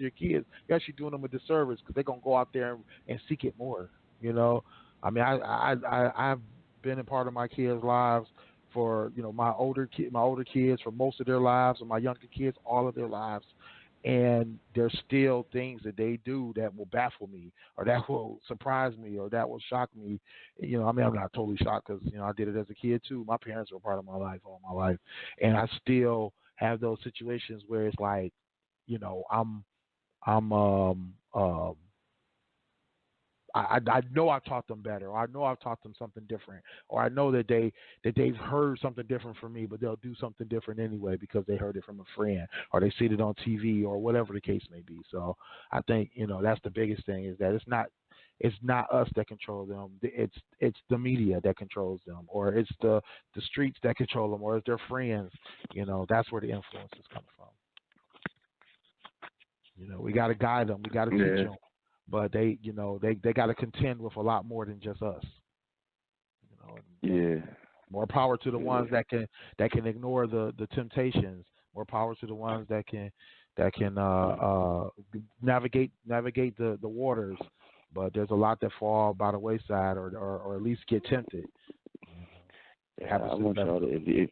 actually doing them a disservice because they're going to go out there and seek it more. I mean, I've been a part of my kids' lives for, my older kids for most of their lives, and my younger kids all of their lives. And there's still things that they do that will baffle me, or that will surprise me, or that will shock me. I mean, I'm not totally shocked because, I did it as a kid too. My parents were part of my life all my life. And I still have those situations where it's like, I know I've taught them better, or I know I've taught them something different, or I know that they've heard something different from me, but they'll do something different anyway because they heard it from a friend, or they see it on TV, or whatever the case may be. So I think that's the biggest thing, is that it's not us that control them. It's the media that controls them, or it's the streets that control them, or it's their friends. That's where the influence is coming from. We got to guide them, we got to teach them. But they got to contend with a lot more than just us. More power to the ones that can ignore the temptations. More power to the ones that can navigate the waters. But there's a lot that fall by the wayside, or at least get tempted.
I want y'all to,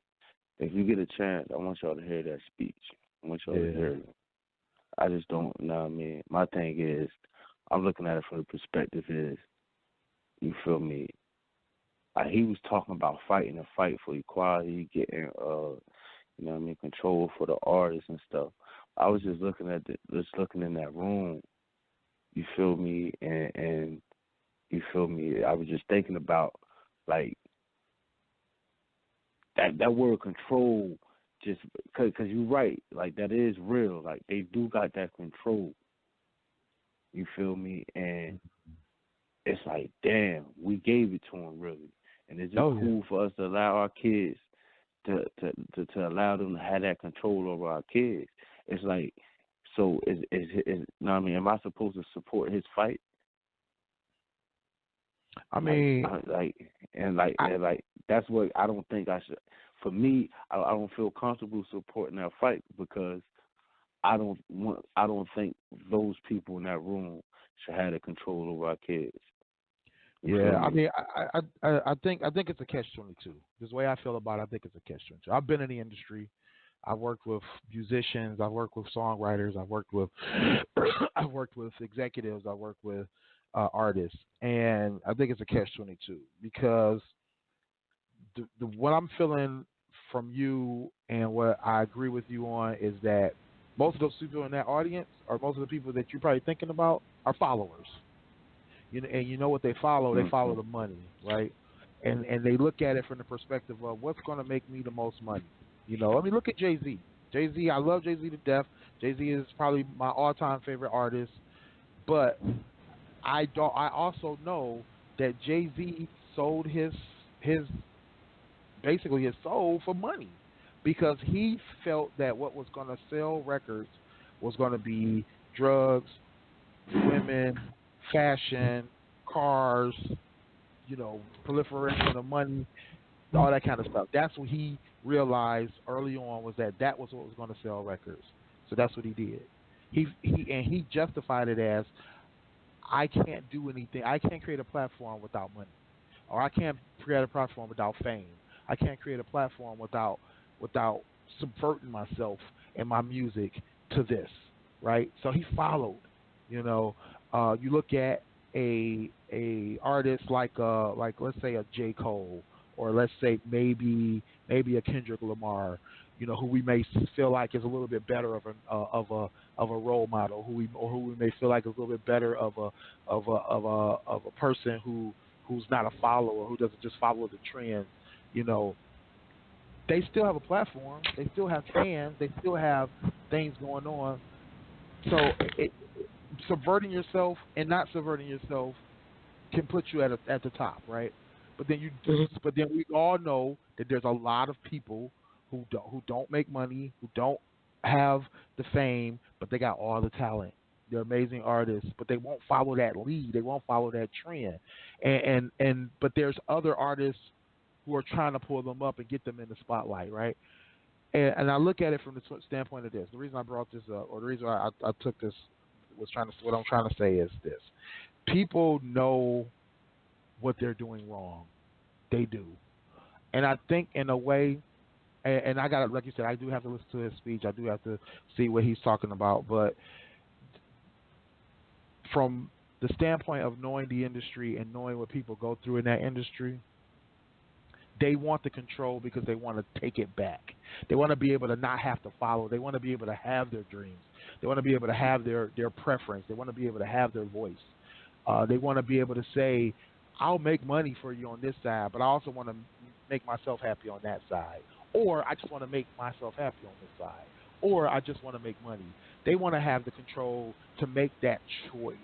if you get a chance, I want y'all to hear that speech. I want y'all to hear it. I just don't know what I mean. My thing is, I'm looking at it from the perspective is, you feel me? He was talking about fighting a fight for equality, getting, control for the artists and stuff. I was just looking in that room, you feel me? And you feel me? I was just thinking about, like, that word control, just because you're right, like, that is real. Like, they do got that control. You feel me? And it's like, damn, we gave it to them, really. And it's just cool for us to allow our kids to allow them to have that control over our kids. It's like, so is you know what I mean? Am I supposed to support his fight?
I mean,
that's what I don't think I should. For me, I don't feel comfortable supporting that fight because I don't think those people in that room should have the control over our kids.
Yeah, I mean, I think it's a catch-22. This way I feel about it, I think it's a catch-22. I've been in the industry. I've worked with musicians. I've worked with songwriters. I've worked with I've worked with executives. I've worked with artists, and I think it's a catch-22 because what I'm feeling from you and what I agree with you on is that most of those people in that audience, or most of the people that you're probably thinking about, are followers. And you know what they follow? They follow the money, right? And they look at it from the perspective of what's going to make me the most money. I mean, look at Jay-Z. Jay-Z, I love Jay-Z to death. Jay-Z is probably my all-time favorite artist, but I also know that Jay-Z sold his basically his soul for money because he felt that what was going to sell records was going to be drugs, women, fashion, cars, proliferation of money, all that kind of stuff. That's what he realized early on, was that was what was going to sell records. So that's what he did. He justified it as, I can't do anything. I can't create a platform without money, or I can't create a platform without fame. I can't create a platform without subverting myself and my music to this, right? So he followed. You look at a artist like let's say a J. Cole, or let's say maybe a Kendrick Lamar, who we may feel like is a little bit better of a role model, who we may feel like is a little bit better of a person who's not a follower, who doesn't just follow the trend. They still have a platform, they still have fans, they still have things going on. So subverting yourself and not subverting yourself can put you at the top, right? But then we all know that there's a lot of people who don't make money, who don't have the fame, but they got all the talent. They're amazing artists, but they won't follow that lead. They won't follow that trend. But there's other artists who are trying to pull them up and get them in the spotlight, right? And I look at it from the standpoint of this. The reason I brought this up, or the reason I took this, what I'm trying to say is this: people know what they're doing wrong. They do, and I think in a way, and I got, like you said, I do have to listen to his speech. I do have to see what he's talking about. But from the standpoint of knowing the industry and knowing what people go through in that industry, they want the control because they want to take it back. They want to be able to not have to follow. They want to be able to have their dreams. They want to be able to have their preference. They want to be able to have their voice. They want to be able to say, I'll make money for you on this side, but I also want to make myself happy on that side. Or I just want to make myself happy on this side. Or I just want to make money. They want to have the control to make that choice.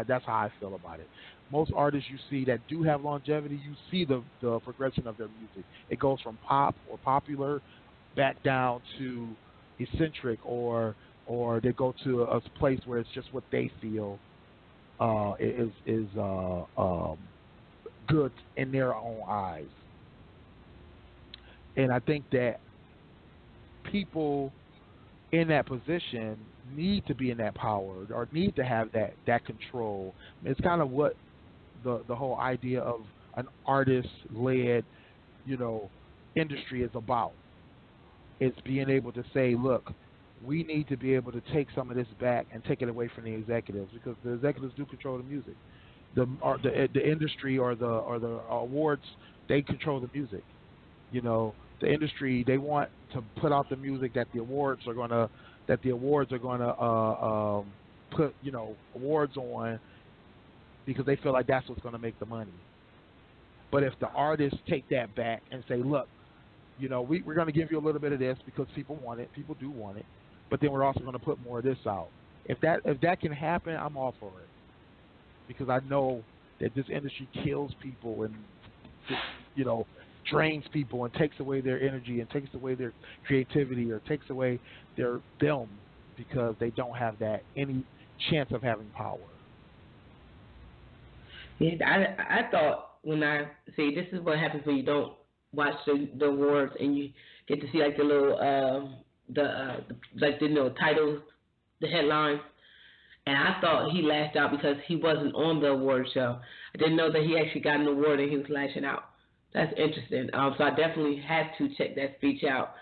That's how I feel about it. Most artists you see that do have longevity, you see the progression of their music. It goes from pop or popular back down to eccentric, or they go to a place where it's just what they feel is good in their own eyes. And I think that people in that position need to be in that power, or need to have that control. It's kind of what the whole idea of an artist-led, industry is about. It's being able to say, look, we need to be able to take some of this back and take it away from the executives, because the executives do control the music. The industry or the awards, they control the music. The industry, they want to put out the music that the awards are gonna put awards on, because they feel like that's what's going to make the money. But if the artists take that back and say, look, we're going to give you a little bit of this because people want it, people do want it, but then we're also going to put more of this out. If that can happen, I'm all for it, because I know that this industry kills people and drains people and takes away their energy and takes away their creativity or takes away their them, because they don't have any chance of having power.
Yeah, I thought when I say this is what happens when you don't watch the awards and you get to see like the little titles, the headlines. And I thought he lashed out because he wasn't on the award show. I didn't know that he actually got an award and he was lashing out. That's interesting. So I definitely had to check that speech out.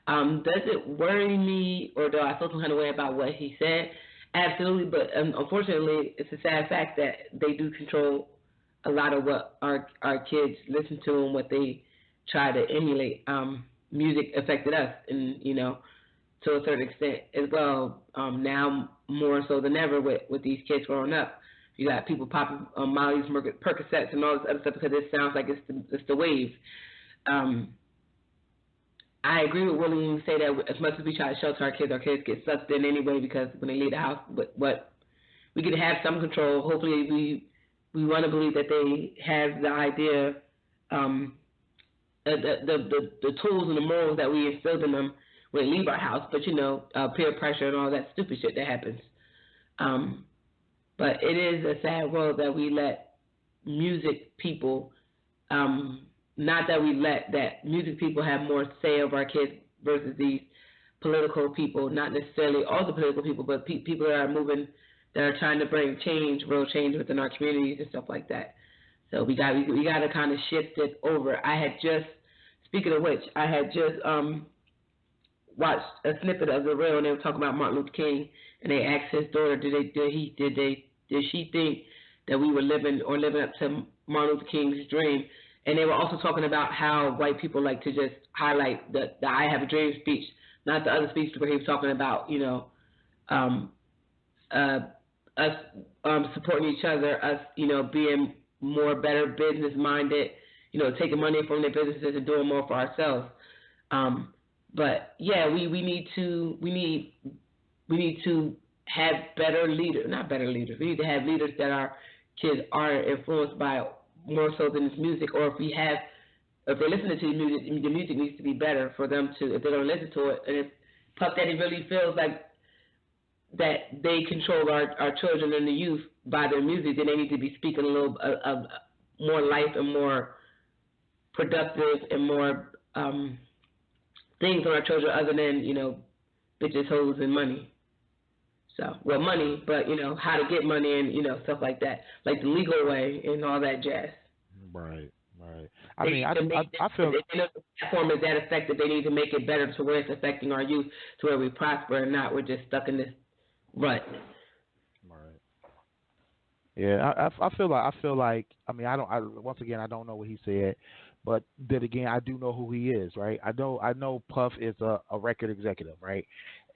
Does it worry me, or do I feel some kind of way about what he said? Absolutely, but unfortunately, it's a sad fact that they do control a lot of what our kids listen to and what they try to emulate. Music affected us, and to a certain extent as well. Now more so than ever with these kids growing up. You got people popping Molly's, Percocets, and all this other stuff because it sounds like it's the wave. I agree with Willie when you say that as much as we try to shelter our kids get sucked in anyway because when they leave the house. But we can have some control. Hopefully we want to believe that they have the idea, the tools and the morals that we instilled in them when they leave our house. But peer pressure and all that stupid shit that happens. But it is a sad world that we let music people, not that we let that music people have more say over our kids versus these political people, not necessarily all the political people, but people that are moving, that are trying to bring change, real change within our communities and stuff like that. So we got to kind of shift it over. Speaking of which, I had just watched a snippet of the reel, and they were talking about Martin Luther King, and they asked his daughter, did she think that we were living up to Martin Luther King's dream? And they were also talking about how white people like to just highlight the I Have a Dream speech, not the other speech where he was talking about, us supporting each other, us, being more better business minded, taking money from their businesses and doing more for ourselves. But yeah, we need to have better leaders, not better leaders. We need to have leaders that our kids are influenced by more so than this music, or if they're listening to the music needs to be better for them to, if they're going to listen to it. And if Puff Daddy really feels like that they control our children and the youth by their music, then they need to be speaking a little more life and more productive and more things on our children other than, bitches, hoes, and money. So, well, money, but, how to get money and, stuff like that, like the legal way and all that jazz.
Right.
I feel the platform is that effective. They need to make it better to where it's affecting our youth, to where we prosper and not we're just stuck in this rut.
Right. Yeah, I feel like once again I don't know what he said, but then again I do know who he is, right? I know Puff is a record executive, right?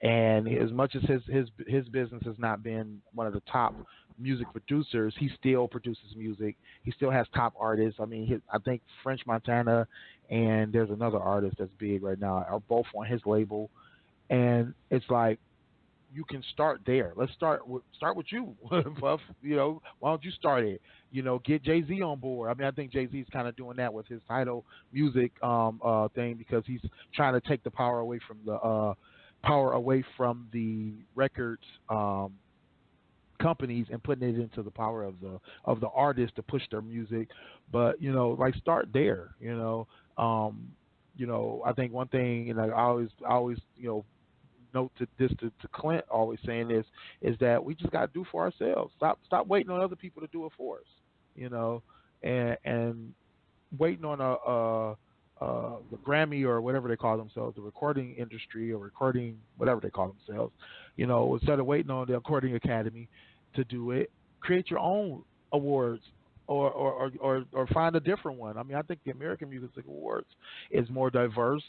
And as much as his business has not been one of the top music producers, he still produces music. He still has top artists. I think French Montana and there's another artist that's big right now are both on his label, and it's like you can start there. Let's start with you, Puff. Why don't you start it? Get Jay-Z on board. I think Jay-Z's kind of doing that with his Tidal music thing because he's trying to take the power away from the records companies and putting it into the power of the artists to push their music. But start there. I think one thing, and I always note to Clint always saying this is that we just got to do for ourselves. Stop waiting on other people to do it for us. And waiting on the Grammy or whatever they call themselves, the recording industry or recording whatever they call themselves, instead of waiting on the Recording Academy to do it, create your own awards or find a different one. I think the American Music Awards is more diverse.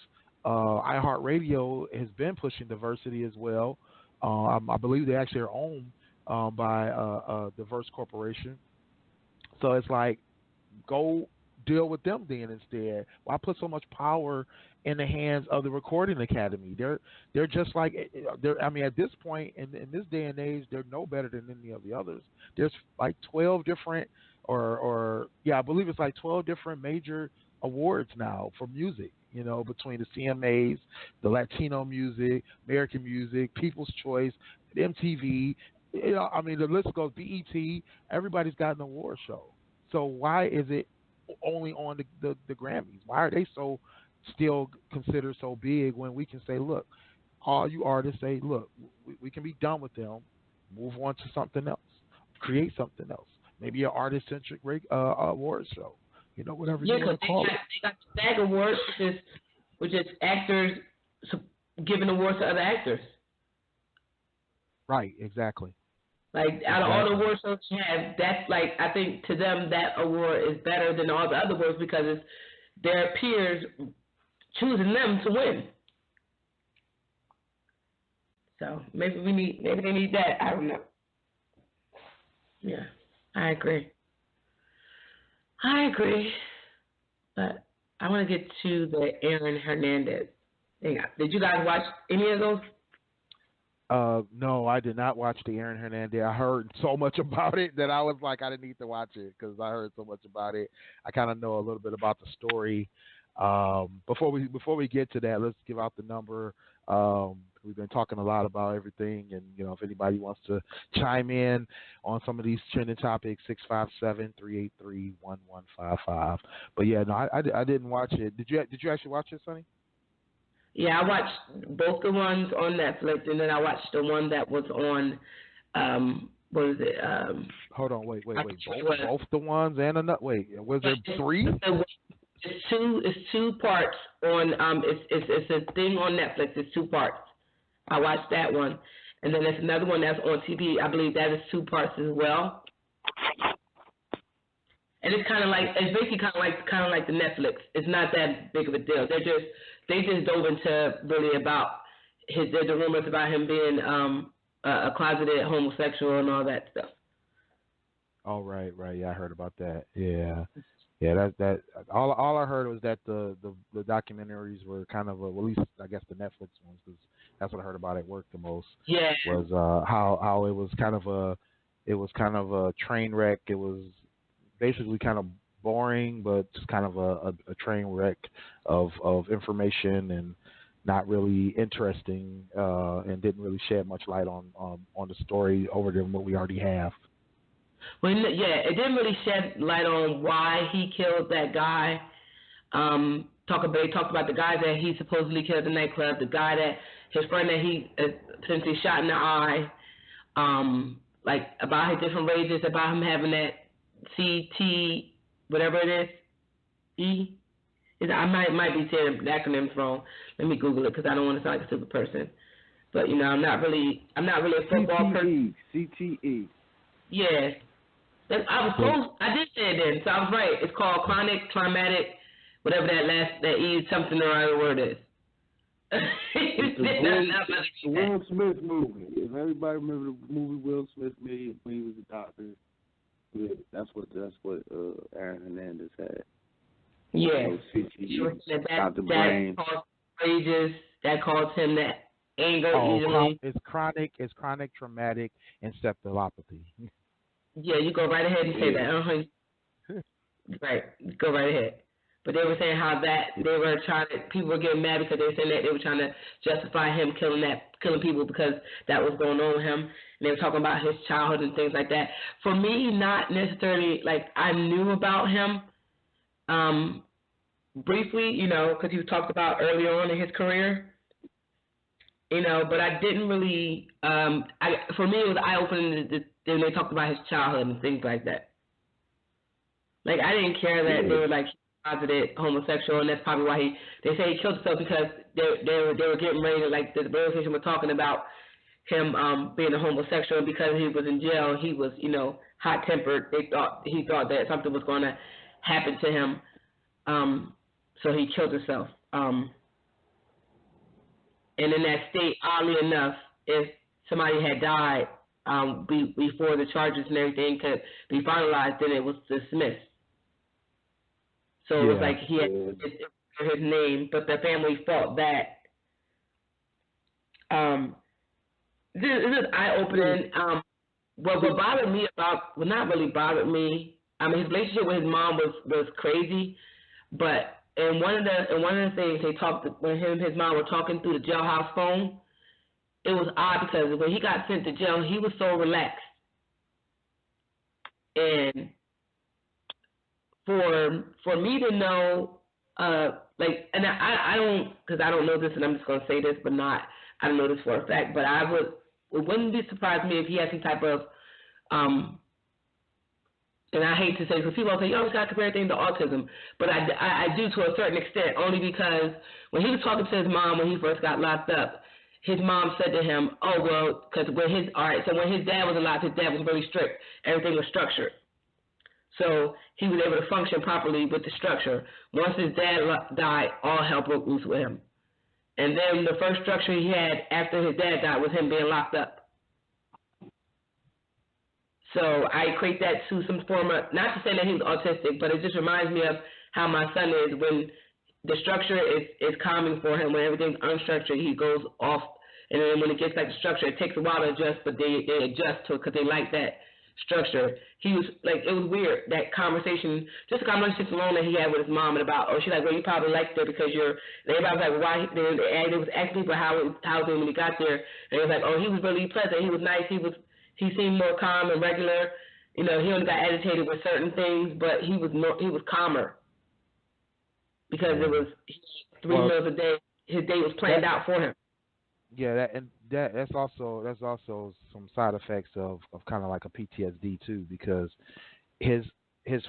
iHeartRadio has been pushing diversity as well. I believe they actually are owned by a diverse corporation. So it's like, go deal with them then instead. Why put so much power in the hands of the Recording Academy? They're just like at this point in this day and age, they're no better than any of the others. There's like 12 different I believe it's like 12 different major awards now for music, between the CMAs, the Latino music, American music, People's Choice, MTV, the list goes, BET, everybody's got an award show. So why is it only on the Grammys? Why are they still considered so big when we can say, look, all you artists say, look, we can be done with them, move on to something else, create something else, maybe an artist-centric award show, whatever you want to call it.
They got SAG awards, which is actors giving awards to other actors.
Right, exactly.
Like, out of all the award shows you have, that's like, I think to them that award is better than all the other awards because it's their peers choosing them to win. So maybe they need that. I don't know. Yeah, I agree. But I want to get to the Aaron Hernandez thing. Did you guys watch any of those?
No, I did not watch the Aaron Hernandez. I heard so much about it that I was like, I didn't need to watch it because I heard so much about it. I kind of know a little bit about the story. Before we get to that, let's give out the number. We've been talking a lot about everything, and if anybody wants to chime in on some of these trending topics, 657-383-1155. But yeah, no, I didn't watch it. Did you actually watch it, Sonny?
Yeah, I watched both the ones on Netflix, and then I watched the one that was on. What was it?
Hold on, wait. Both the ones and another. Wait, was there three?
It's two parts on. It's a thing on Netflix. It's two parts. I watched that one, and then there's another one that's on TV. I believe that is two parts as well. And it's basically kind of like the Netflix. It's not that big of a deal. They just dove into really about the rumors about him being a closeted homosexual and all that stuff.
Oh right, yeah, I heard about that. Yeah. That all I heard was that the documentaries were kind of at least I guess the Netflix ones, because that's what I heard about at work the most.
Yeah.
Was how it was kind of a train wreck. It was basically kind of boring, but just kind of a train wreck of information and not really interesting, and didn't really shed much light on the story over than what we already have.
Well, yeah, it didn't really shed light on why he killed that guy. They talked about the guy that he supposedly killed at the nightclub, the guy that his friend that he essentially shot in the eye, about his different rages, about him having that CT, whatever it is, E. I might be saying the acronyms wrong. Let me Google it because I don't want to sound like a stupid person. But I'm not really a football person.
CTE.
Yeah. I did say it then, so I was right. It's called chronic traumatic, whatever that E something or other word is.
The Will Smith movie. If everybody remember the movie Will Smith made when he was a doctor, yeah, that's what Aaron Hernandez had.
Yeah.
Dr. Brain.
That caused him that anger easily.
It's chronic traumatic encephalopathy.
Yeah, you go right ahead and say that. Right, go right ahead. But they were saying how that people were getting mad because they were saying that they were trying to justify him killing people because that was going on with him. And they were talking about his childhood and things like that. For me, not necessarily, I knew about him briefly, because he was talked about early on in his career. But I didn't really, for me, it was eye-opening when they talked about his childhood and things like that. I didn't care that they were, closeted homosexual, and that's probably why they say he killed himself, because they were getting ready to, the radio station were talking about him being a homosexual, and because he was in jail, he was, hot-tempered. He thought that something was going to happen to him, so he killed himself. And in that state, oddly enough, if somebody had died before the charges and everything could be finalized, then it was dismissed. So it was he had his name, but the family felt that. This is eye-opening. What bothered me not really bothered me. His relationship with his mom was crazy, but and one of the things they talked when him and his mom were talking through the jailhouse phone, it was odd because when he got sent to jail, he was so relaxed. And for me to know, and I don't, because I don't know this, and I'm just gonna say this, but not I don't know this for a fact, but it wouldn't be surprised me if he had some type of, and I hate to say, because people say, you always got to compare everything to autism, but I do to a certain extent, only because when he was talking to his mom when he first got locked up, his mom said to him, oh, well, because when his dad was alive, his dad was really strict. Everything was structured. So he was able to function properly with the structure. Once his dad died, all hell broke loose with him. And then the first structure he had after his dad died was him being locked up. So I equate that to some form of, not to say that he was autistic, but it just reminds me of how my son is when the structure is calming for him. When everything's unstructured, he goes off. And then when it gets like the structure, it takes a while to adjust, but they adjust to it because they like that structure. He was like, it was weird, that conversation, just a conversation alone that he had with his mom and about, she's like, well, you probably liked her because everybody was like, well, why, they was asking people how it was when he got there, and he was like, oh, he was really pleasant, he was nice, he seemed more calm and regular, he only got agitated with certain things, but he was calmer, because it was 3 meals a day, his day was planned out for him.
Yeah, that's also some side effects of kind of like a PTSD too, because his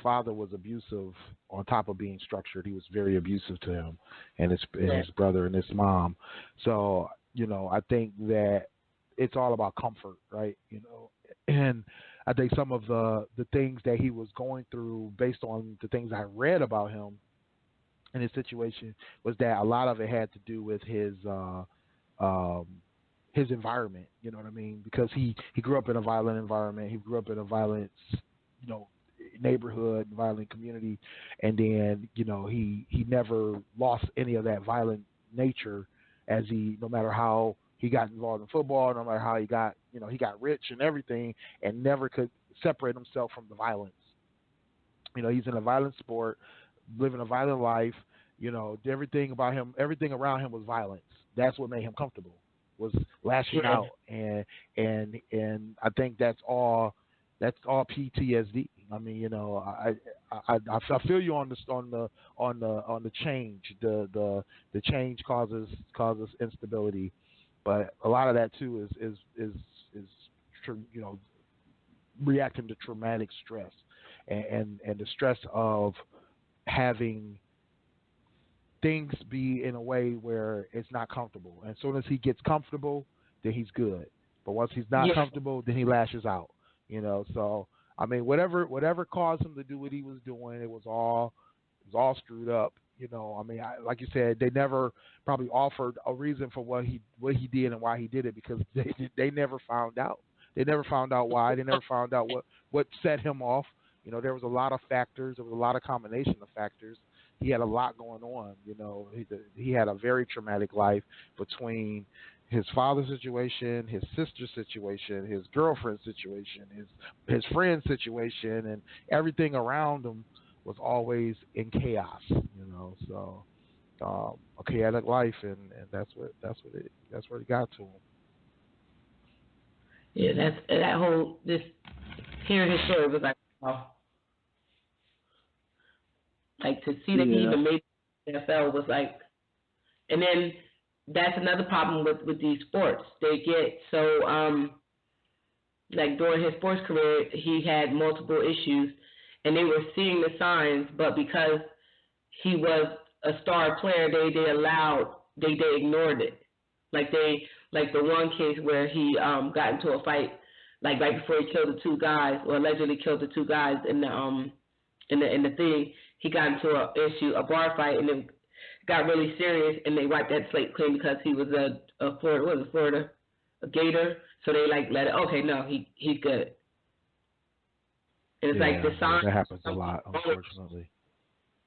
father was abusive on top of being structured. He was very abusive to him and his brother and his mom. So, I think that it's all about comfort, right? And I think some of the things that he was going through based on the things I read about him in his situation was that a lot of it had to do with his environment, you know what I mean? Because he grew up in a violent environment. He grew up in a violent, neighborhood, violent community, and then he never lost any of that violent nature as no matter how he got involved in football, no matter how he got rich and everything, and never could separate himself from the violence. He's in a violent sport, living a violent life. Everything about him, everything around him was violence. That's what made him comfortable, was lashing out, and I think that's all PTSD. I mean, I feel you on the change. The change causes instability, but a lot of that too is reacting to traumatic stress, and the stress of having things be in a way where it's not comfortable. And as soon as he gets comfortable, then he's good. But once he's not comfortable, then he lashes out. So I mean, whatever caused him to do what he was doing, it was all screwed up. I mean, like you said, they never probably offered a reason for what he did and why he did it, because they never found out. They never found out why. They never found out what set him off. There was a lot of factors. There was a lot of combination of factors. He had a lot going on. He had a very traumatic life between his father's situation, his sister's situation, his girlfriend's situation, his friend's situation, and everything around him was always in chaos. So a chaotic life, and that's where it got to him.
Yeah, that whole hearing his story was like, wow. Like, to see that he even made the NFL was like, and then that's another problem with these sports. They get so, like during his sports career, he had multiple issues, and they were seeing the signs, but because he was a star player, they ignored it. Like the one case where he got into a fight, like right before he killed the two guys, or allegedly killed the two guys in the thing. He got into a bar fight, and it got really serious, and they wiped that slate clean because he was a Florida Gator. So they let it. Okay, no, he's good. And it's like the sign.
That happens a lot, unfortunately.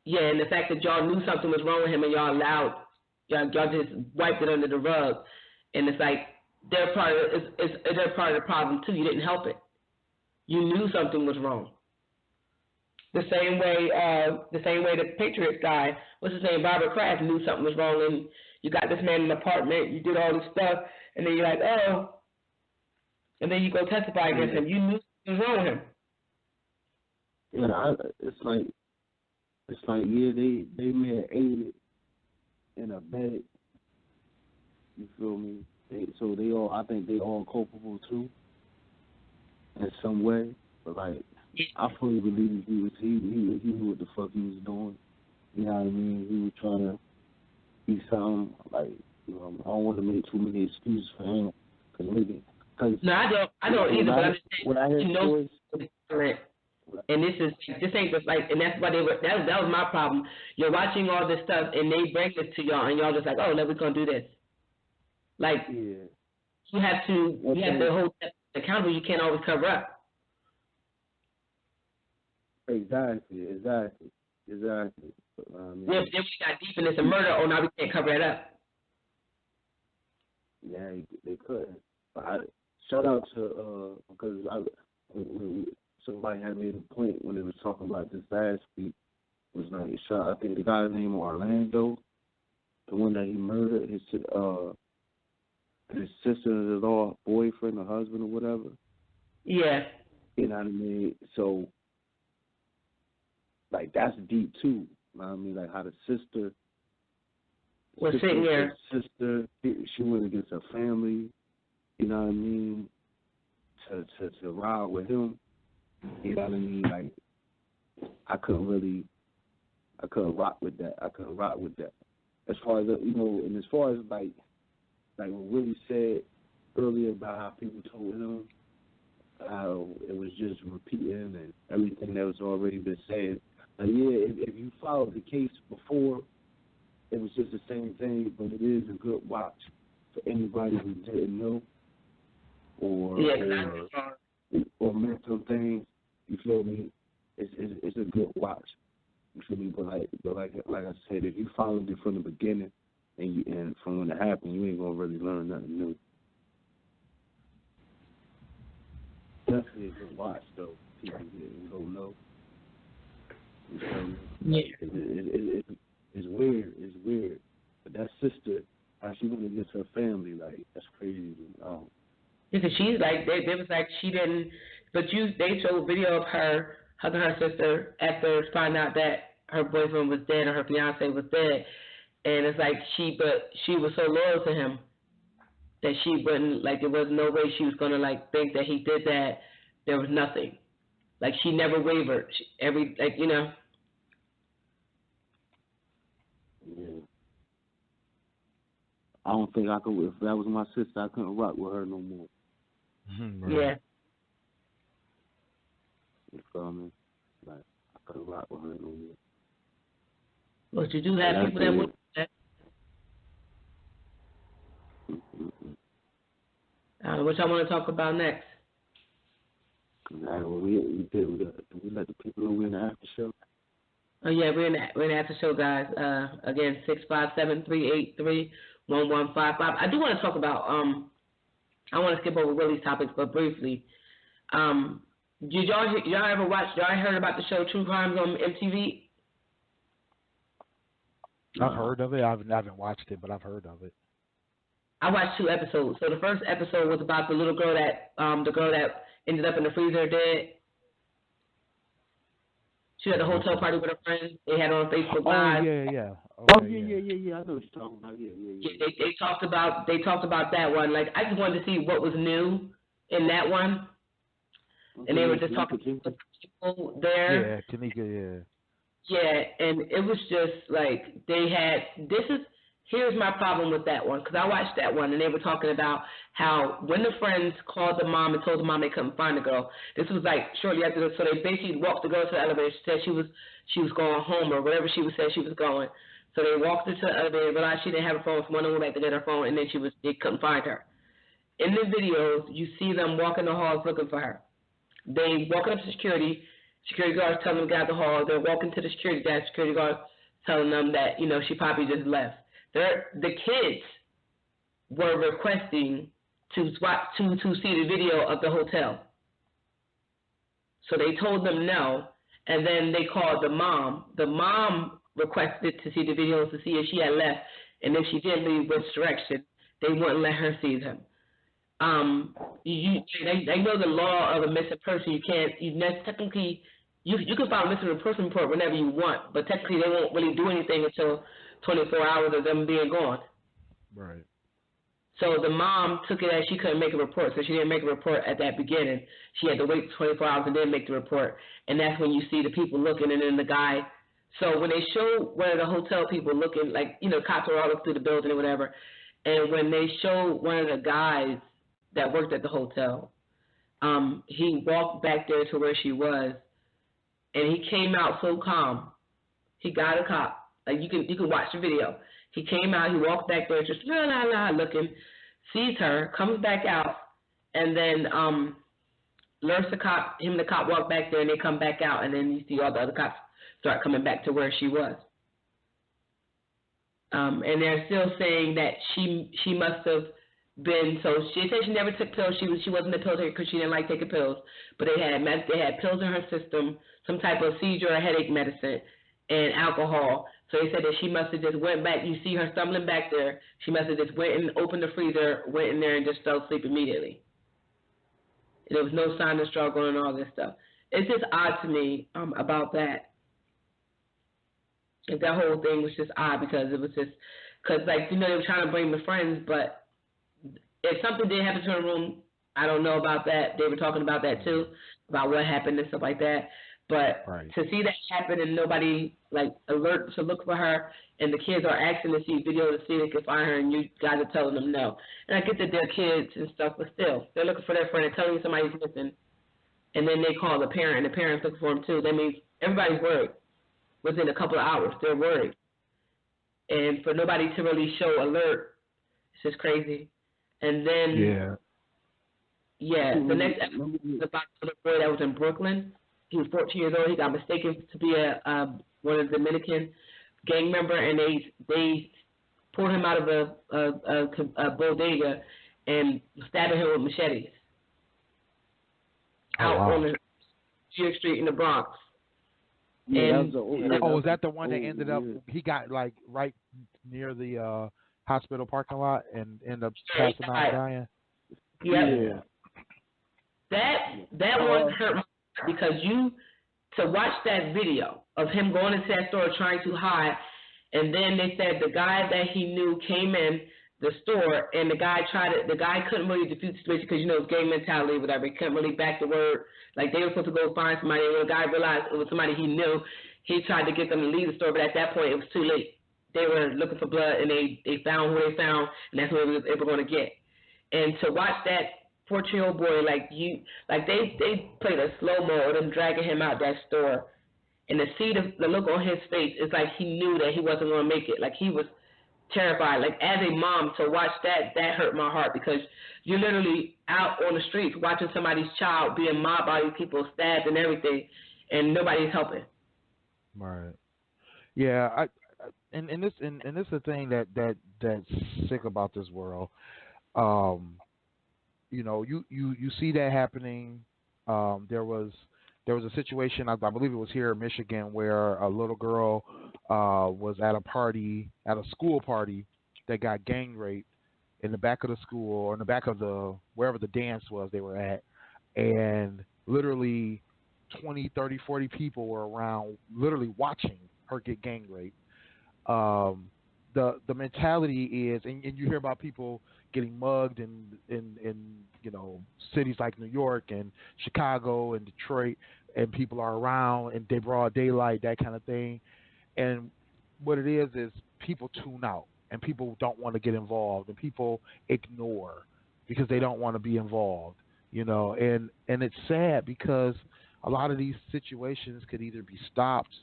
Yeah, and the fact that y'all knew something was wrong with him, and y'all just wiped it under the rug, and it's like they're part of the problem too. You didn't help it. You knew something was wrong. The same way the Patriots guy, what's his name, Robert Kraft, knew something was wrong, and you got this man in an apartment, you did all this stuff, and then you're like, oh, and then you go testify against him. You knew something was wrong with him.
Yeah, it's like they may have aided and abetted. You feel me? I think they all culpable too, in some way. But like, I fully believe he knew what the fuck he was doing. You know what I mean? He was trying to be something like, you know, I don't want to make too many excuses for him,
no, I don't either. But I'm just
saying,
and this ain't just like, and that's why that was my problem. You're watching all this stuff, and they bring this to y'all, and y'all just like, oh, we're gonna do this. Like, you have to hold that accountable. You can't always cover up.
Exactly.
Well, then we got deep in this a murder. Oh, now we can't cover it up.
Yeah, they couldn't. But shout out to because somebody had made a point when they was talking about this last week. Was like, I think the guy's name Orlando, the one that he murdered, his sister-in-law, boyfriend, or husband, or whatever.
Yeah.
You know what I mean? So, like, that's deep too. You know what I mean? Like how the sister
was sitting there.
Sister, she went against her family. You know what I mean? To ride with him. You know what I mean? Like, I couldn't rock with that. As far as, you know, and as far as like what Willie said earlier about how people told him how it was just repeating and everything that was already been said. Like, yeah, if you followed the case before, it was just the same thing, but it is a good watch for anybody who didn't know or mental things. You feel me? It's a good watch. You feel me? But like I said, if you followed it from the beginning and from when it happened, you ain't gonna really learn nothing new. Definitely a good watch though. People don't know. You feel me?
Yeah.
It's weird. But that sister, how she went against her family, like, that's crazy.
Because she's like, they was like, she didn't, but they showed a video of her hugging her sister after finding out that her boyfriend was dead or her fiance was dead. And it's like, she was so loyal to him that she wouldn't, like, there was no way she was going to, like, think that he did that. There was nothing. Like, she never wavered. You know.
Yeah. I don't think I could. If that was my sister, I couldn't rock with her no more.
Right.
Yeah.
You feel me? Like, I couldn't rock with her no more.
But you do have people that would. What y'all want to talk about next?
We let the people know we're in the after show.
Oh yeah, we're in the after show, guys. Again, 657-383-1155. I do want to talk about. I want to skip over Willie's topics, but briefly. Did y'all ever watch? Y'all heard about the show True Crimes on MTV?
I've heard of it. I haven't watched it, but I've heard of it.
I watched 2 episodes. So the first episode was about the little girl that ended up in the freezer dead. She had a hotel party with her friends. They had on Facebook Live.
Oh yeah.
Okay, yeah. I know what you're talking about. Yeah.
They talked about that one. Like, I just wanted to see what was new in that one. Okay, and they were just talking to people there.
Yeah, Kanika, yeah.
Yeah, and it was just like here's my problem with that one, because I watched that one, and they were talking about how when the friends called the mom and told the mom they couldn't find the girl, this was like shortly after this, so they basically walked the girl to the elevator. She said she was going home or whatever she said she was going. So they walked her to the elevator, realized she didn't have a phone, so one went back to get her phone, and then they couldn't find her. In the videos, you see them walking the halls looking for her. They walking up to security guards telling them to get out the hall. They're walking to the security desk, security guards telling them that, she probably just left. The kids were requesting to see the video of the hotel. So they told them no, and then they called the mom. The mom requested to see the videos to see if she had left, and if she didn't leave, which direction. They wouldn't let her see them. They know the law of a missing person. You can file a missing person report whenever you want, but technically they won't really do anything until 24 hours of them being gone.
Right.
So the mom took it as she couldn't make a report, so she didn't make a report at that beginning. She had to wait 24 hours and then make the report. And that's when you see the people looking, and then the guy. So when they show one of the hotel people looking, like, cops are all up through the building or whatever, and when they show one of the guys that worked at the hotel, he walked back there to where she was, and he came out so calm. He got a cop. Like, you can watch the video. He came out, he walked back there, just looking, sees her, comes back out, and then alerts the cop. Him and the cop walk back there, and they come back out, and then you see all the other cops start coming back to where she was. And they're still saying that she must have been, so she said she never took pills. She wasn't a pill taker because she didn't like taking pills. But they had pills in her system, some type of seizure or headache medicine, and alcohol. So they said that she must have just went back. You see her stumbling back there. She must have just went and opened the freezer, went in there, and just fell asleep immediately. And there was no sign of struggle and all this stuff. It's just odd to me about that. Like, that whole thing was just odd because it was just, like, they were trying to bring the friends, but if something did happen to her room, I don't know about that. They were talking about that too, about what happened and stuff like that. But to see that happen and nobody, like, alert to look for her, and the kids are asking to see video to see if they can find her, and you guys are telling them no. And I get that they're kids and stuff, but still, they're looking for their friend and telling somebody's missing, and then they call the parent, and the parent's looking for them too. That means everybody's worried. Within a couple of hours, they're worried. And for nobody to really show alert, it's just crazy. And then, the next episode was about the little boy that was in Brooklyn. He was 14 years old. He got mistaken to be one of the Dominican gang member, and they pulled him out of a bodega and stabbed him with machetes out on the New Street in the Bronx.
Yeah, was that the one that ended up? He got, like, right near the hospital parking lot and ended up passing out and dying.
Yeah. That one hurt my heart because to watch that video of him going into that store trying to hide, and then they said the guy that he knew came in the store, and the guy couldn't really defuse the situation because, it's gang mentality, whatever. He couldn't really back the word. Like, they were supposed to go find somebody, and when the guy realized it was somebody he knew, he tried to get them to leave the store, but at that point, it was too late. They were looking for blood, and they found who they found, and that's what they were going to get. And to watch that 14-year-old boy, they played a slow-mo of them dragging him out that store, and to see the look on his face, it's like he knew that he wasn't going to make it. Like, he was terrified. Like, as a mom, to watch that hurt my heart because you're literally out on the streets watching somebody's child being mobbed by these people, stabbed and everything, and nobody's helping.
Right. Yeah. And this is the thing that's sick about this world. You see that happening. There was a situation, I believe it was here in Michigan, where a little girl was at a school party that got gang raped in the back of the school, or in the back of wherever the dance was they were at, and literally 20, 30, 40 people were around literally watching her get gang raped. The mentality is, and you hear about people getting mugged in cities like New York and Chicago and Detroit, and people are around and they broad daylight, that kind of thing. And what it is people tune out, and people don't want to get involved, and people ignore because they don't want to be involved, and it's sad because a lot of these situations could either be stopped,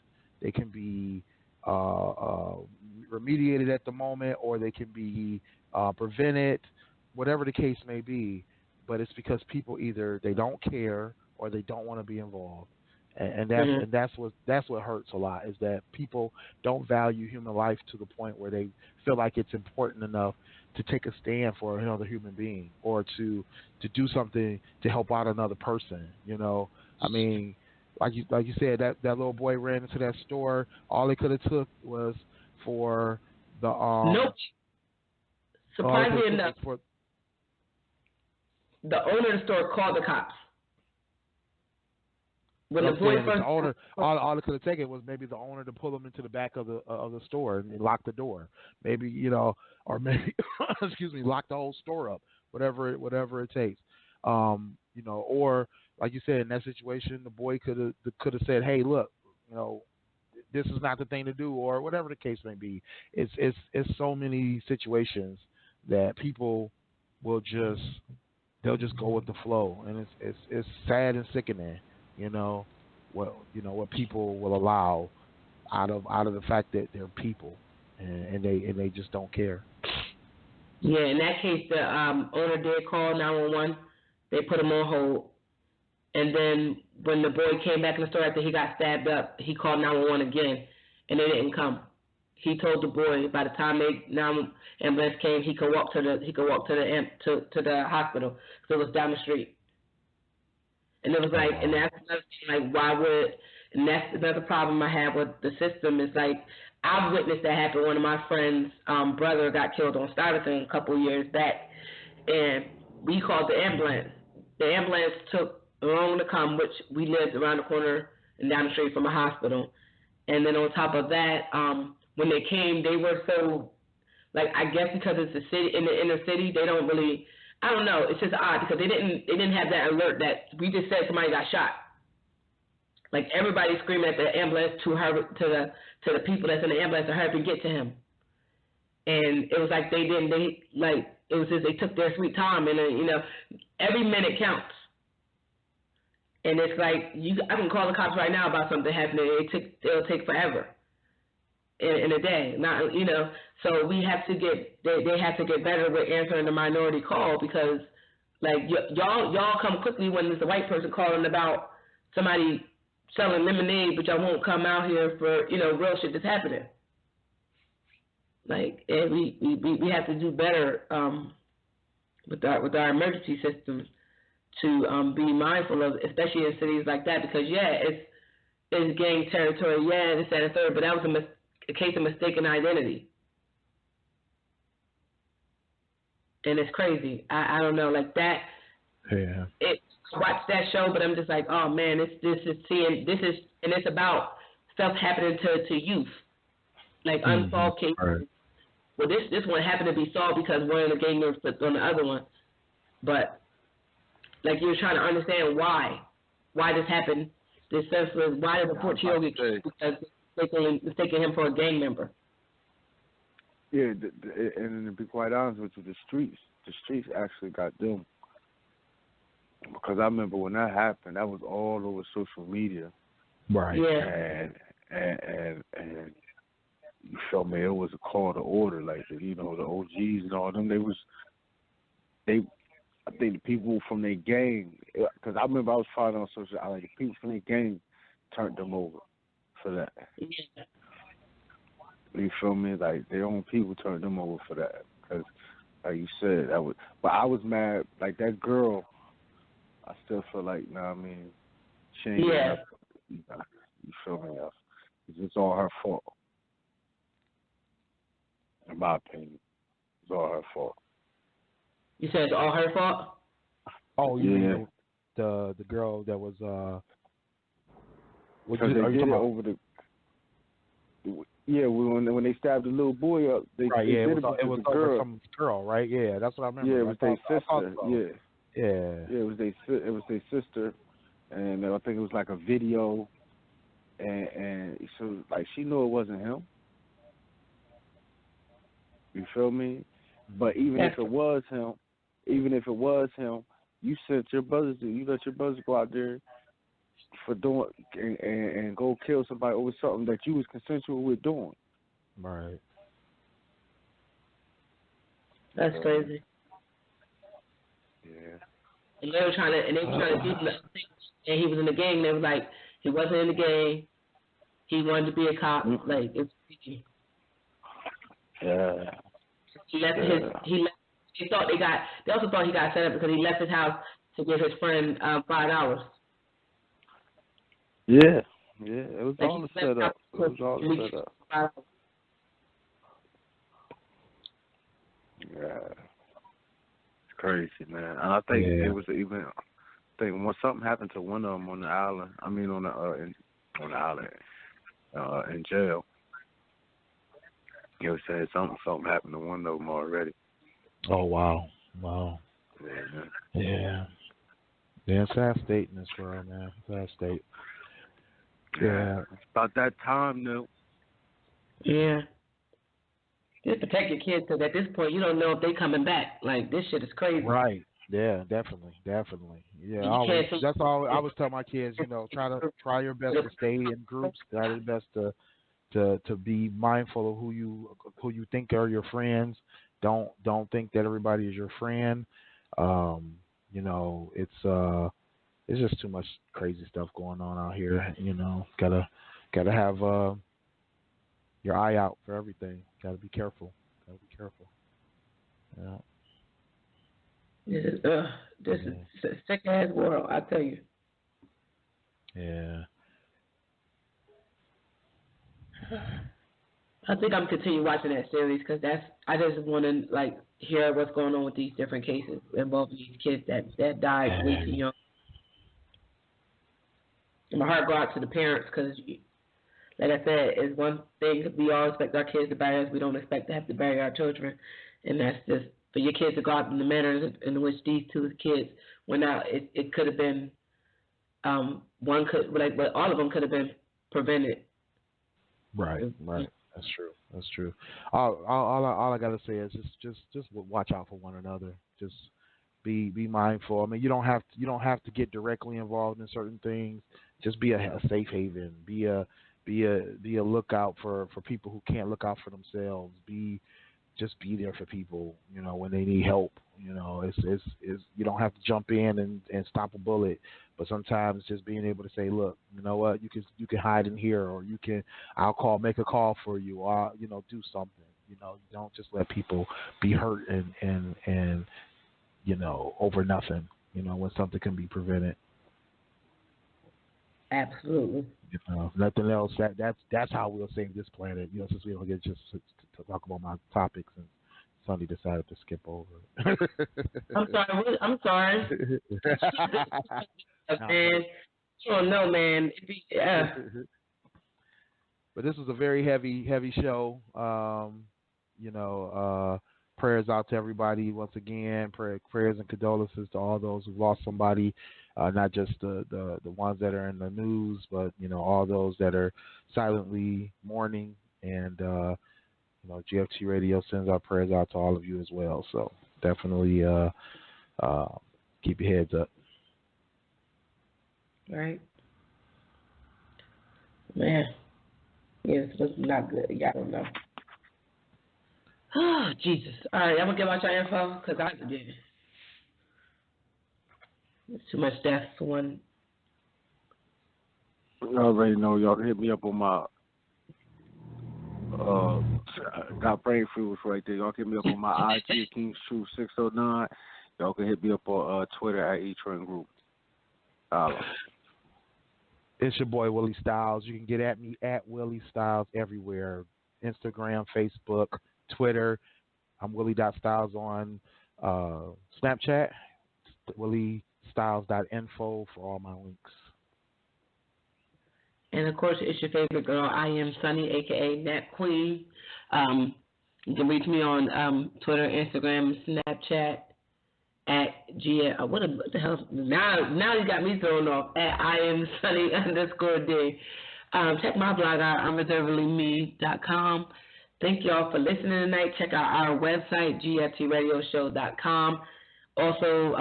they can be remediated at the moment, or they can be prevented, whatever the case may be. But it's because people either they don't care or they don't want to be involved, and that's what hurts a lot, is that people don't value human life to the point where they feel like it's important enough to take a stand for another human being, or to do something to help out another person. I mean, like you said, that little boy ran into that store. All they could have took was for the
nope. Surprisingly enough, the owner of the store called the cops. when the boy first,
the owner, all it could have taken was maybe the owner to pull him into the back of the store and lock the door. Maybe or maybe excuse me, lock the whole store up. Whatever it takes. Or like you said, in that situation, the boy could have said, "Hey, look, this is not the thing to do," or whatever the case may be. It's so many situations that people will they'll just go with the flow, and it's sad and sickening, what people will allow out of the fact that they're people, and they just don't care.
Yeah, in that case, the owner did call 911. They put him on hold, and then when the boy came back in the store after he got stabbed up, he called 911 again, and they didn't come. He told the boy by the time ambulance came, he could walk to the hospital because it was down the street. And it was like, and that's another thing, like, why would? And that's another problem I have with the system is like, I've witnessed that happen. One of my friends' brother got killed on Stuyvesant a couple of years back, and we called the ambulance. The ambulance took long to come, which we lived around the corner and down the street from a hospital. And then on top of that, when they came, they were so, like, I guess because it's a city in the inner city, they don't really, I don't know. It's just odd because they didn't have that alert that we just said somebody got shot. Like everybody screaming at the ambulance to the people that's in the ambulance to hurry up and get to him. And it was like they took their sweet time, and every minute counts. And it's like I can call the cops right now about something happening. It'll take forever in a day. Not so we have to they have to get better with answering the minority call because like y'all come quickly when there's a white person calling about somebody selling lemonade, but y'all won't come out here for real shit that's happening. Like, and we have to do better with our emergency systems to be mindful of, especially in cities like that, because it's gang territory, this, that, and third, but that was a case of mistaken identity, and it's crazy. I don't know, like that.
Yeah.
Watch that show, but I'm just like, oh man, and it's about stuff happening to youth, like unsolved cases. Right. Well, this one happened to be solved because one of the gang members flipped on the other one, but like you're trying to understand why this happened. This senseless, why did the 14-year-old get killed because mistaking him for a gang member?
Yeah, and to be quite honest with you, the streets actually got them. Because I remember when that happened, that was all over social media.
Right.
Yeah.
And you feel me? It was a call to order, like the OGs and all them. I think the people from their gang, because I remember I was following on social, like the people from their gang turned them over for that.
Yeah.
You feel me? Like their own people turned them over for that. Because, like you said, but I was mad. Like that girl. I still feel like, she ain't enough. You feel me? It's all her fault. In my opinion, it's all her fault.
You said it's all her fault?
Oh,
you mean the girl that was
Because they did it over the. Yeah, when they stabbed the little boy up, they did it was the girl.
Some girl, right? Yeah, that's what I remember.
Yeah, it was their sister. Yeah.
Yeah,
it was their sister, and I think it was like a video, and so like she knew it wasn't him. You feel me? But even if it was him, you sent your brothers. You let your brothers go out there for doing and go kill somebody over something that you was consensual with doing.
Right.
That's crazy.
Yeah.
And they were trying to do the thing, and he was in the gang. And they were like, he wasn't in the gang. He wanted to be a cop. Mm-hmm. Like it's freaky.
Yeah.
He left his. They also thought he got set up because he left his house to give his friend $5.
Yeah. It was all set up. It was all set up. Yeah. Crazy, man. And I think it was even think something happened to one of them on the island. I mean, on the island, in jail. You know, said something happened to one of them already.
Oh wow.
Yeah.
Yeah, sad state in this world, man. Sad state. Yeah.
It's about that time now.
Yeah. Just protect your kids, because at this point you don't know if they coming back. Like, this shit is crazy.
Right. Yeah, definitely. Yeah, that's all I always tell my kids. You know, try your best to stay in groups. Try your best to be mindful of who you think are your friends. Don't think that everybody is your friend. You know, it's just too much crazy stuff going on out here. You know, gotta have your eye out for everything. Gotta be careful. Yeah.
This is a sick ass world, I tell you.
Yeah.
I think I'm continue watching that series, because I just want to hear what's going on with these different cases involving these kids that died way too young. And my heart goes out to the parents, because, like I said, it's one thing we all expect our kids to bury us. We don't expect to have to bury our children, and that's just for your kids to go out in the manner in which these two kids went out. It could have been but all of them could have been prevented.
Right. That's true. All I gotta say is just watch out for one another. Just be mindful. I mean, you don't have to get directly involved in certain things. Just be a safe haven. Be a lookout for people who can't look out for themselves. Just be there for people, you know, when they need help. You know, it's you don't have to jump in and stop a bullet, but sometimes just being able to say, look, you know what, you can hide in here, or I'll make a call for you, or you know, do something. You know, you don't just let people be hurt and you know, over nothing. You know, when something can be prevented.
Absolutely.
You know, nothing else. That's how we'll save this planet. You know, since we don't get just to talk about my topics, and Sunday decided to skip over.
I'm sorry. Man, you don't know, man.
But this was a very heavy show. You know, prayers out to everybody once again. Prayers and condolences to all those who lost somebody. Not just the ones that are in the news, but you know, all those that are silently mourning. And you know, GFT Radio sends our prayers out to all of you as well. So definitely keep your heads up.
Right. Man. Yeah, this was not good. Y'all don't know. Oh, Jesus. All right, I'm going to get out your info, because I did. It's too much death for one.
I already know. Y'all can hit me up on my got brain fruits right there. Y'all can hit me up on my IG King's Truth 609. Y'all can hit me up on Twitter at eTrend Group.
It's your boy Willie Styles. You can get at me at Willie Styles everywhere: Instagram, Facebook, Twitter. I'm Willie.Styles on Snapchat. WillieStyles.info for all my links.
And of course, it's your favorite girl. I am Sunny, aka Nat Queen. You can reach me on Twitter, Instagram, Snapchat at what the hell? Now you got me thrown off at I am Sunny _D. Check my blog out, I'mReservedlyMe.com. Thank y'all for listening tonight. Check out our website, GFTRadioshow.com. Also,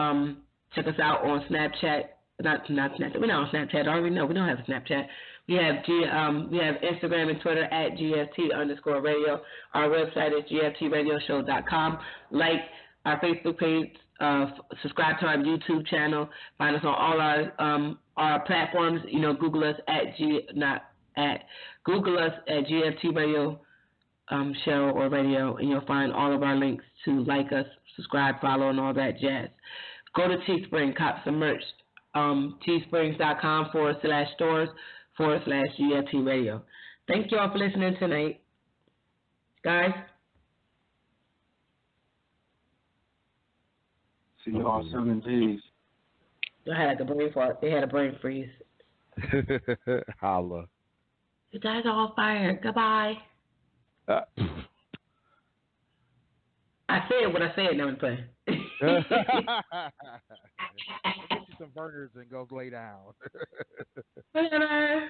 check us out on Snapchat. Not Snapchat. We're not on Snapchat. I already know we don't have a Snapchat. We have Instagram and Twitter at GFT_radio. Our website is GFTRadioshow.com. Like our Facebook page. Subscribe to our YouTube channel. Find us on all our platforms. You know, Google us at GFT Radio Show or Radio, and you'll find all of our links to like us, subscribe, follow, and all that jazz. Go to Teespring, cop some merch. Teesprings.com /stores/GFT Radio. Thank you all for listening tonight, guys.
See y'all 7 days.
I had like a brain fart. They had a brain freeze.
Holla.
You guys are all fired. Goodbye. I said what I said. Now I'm playing.
Get you some burgers and go lay down.
Whatever.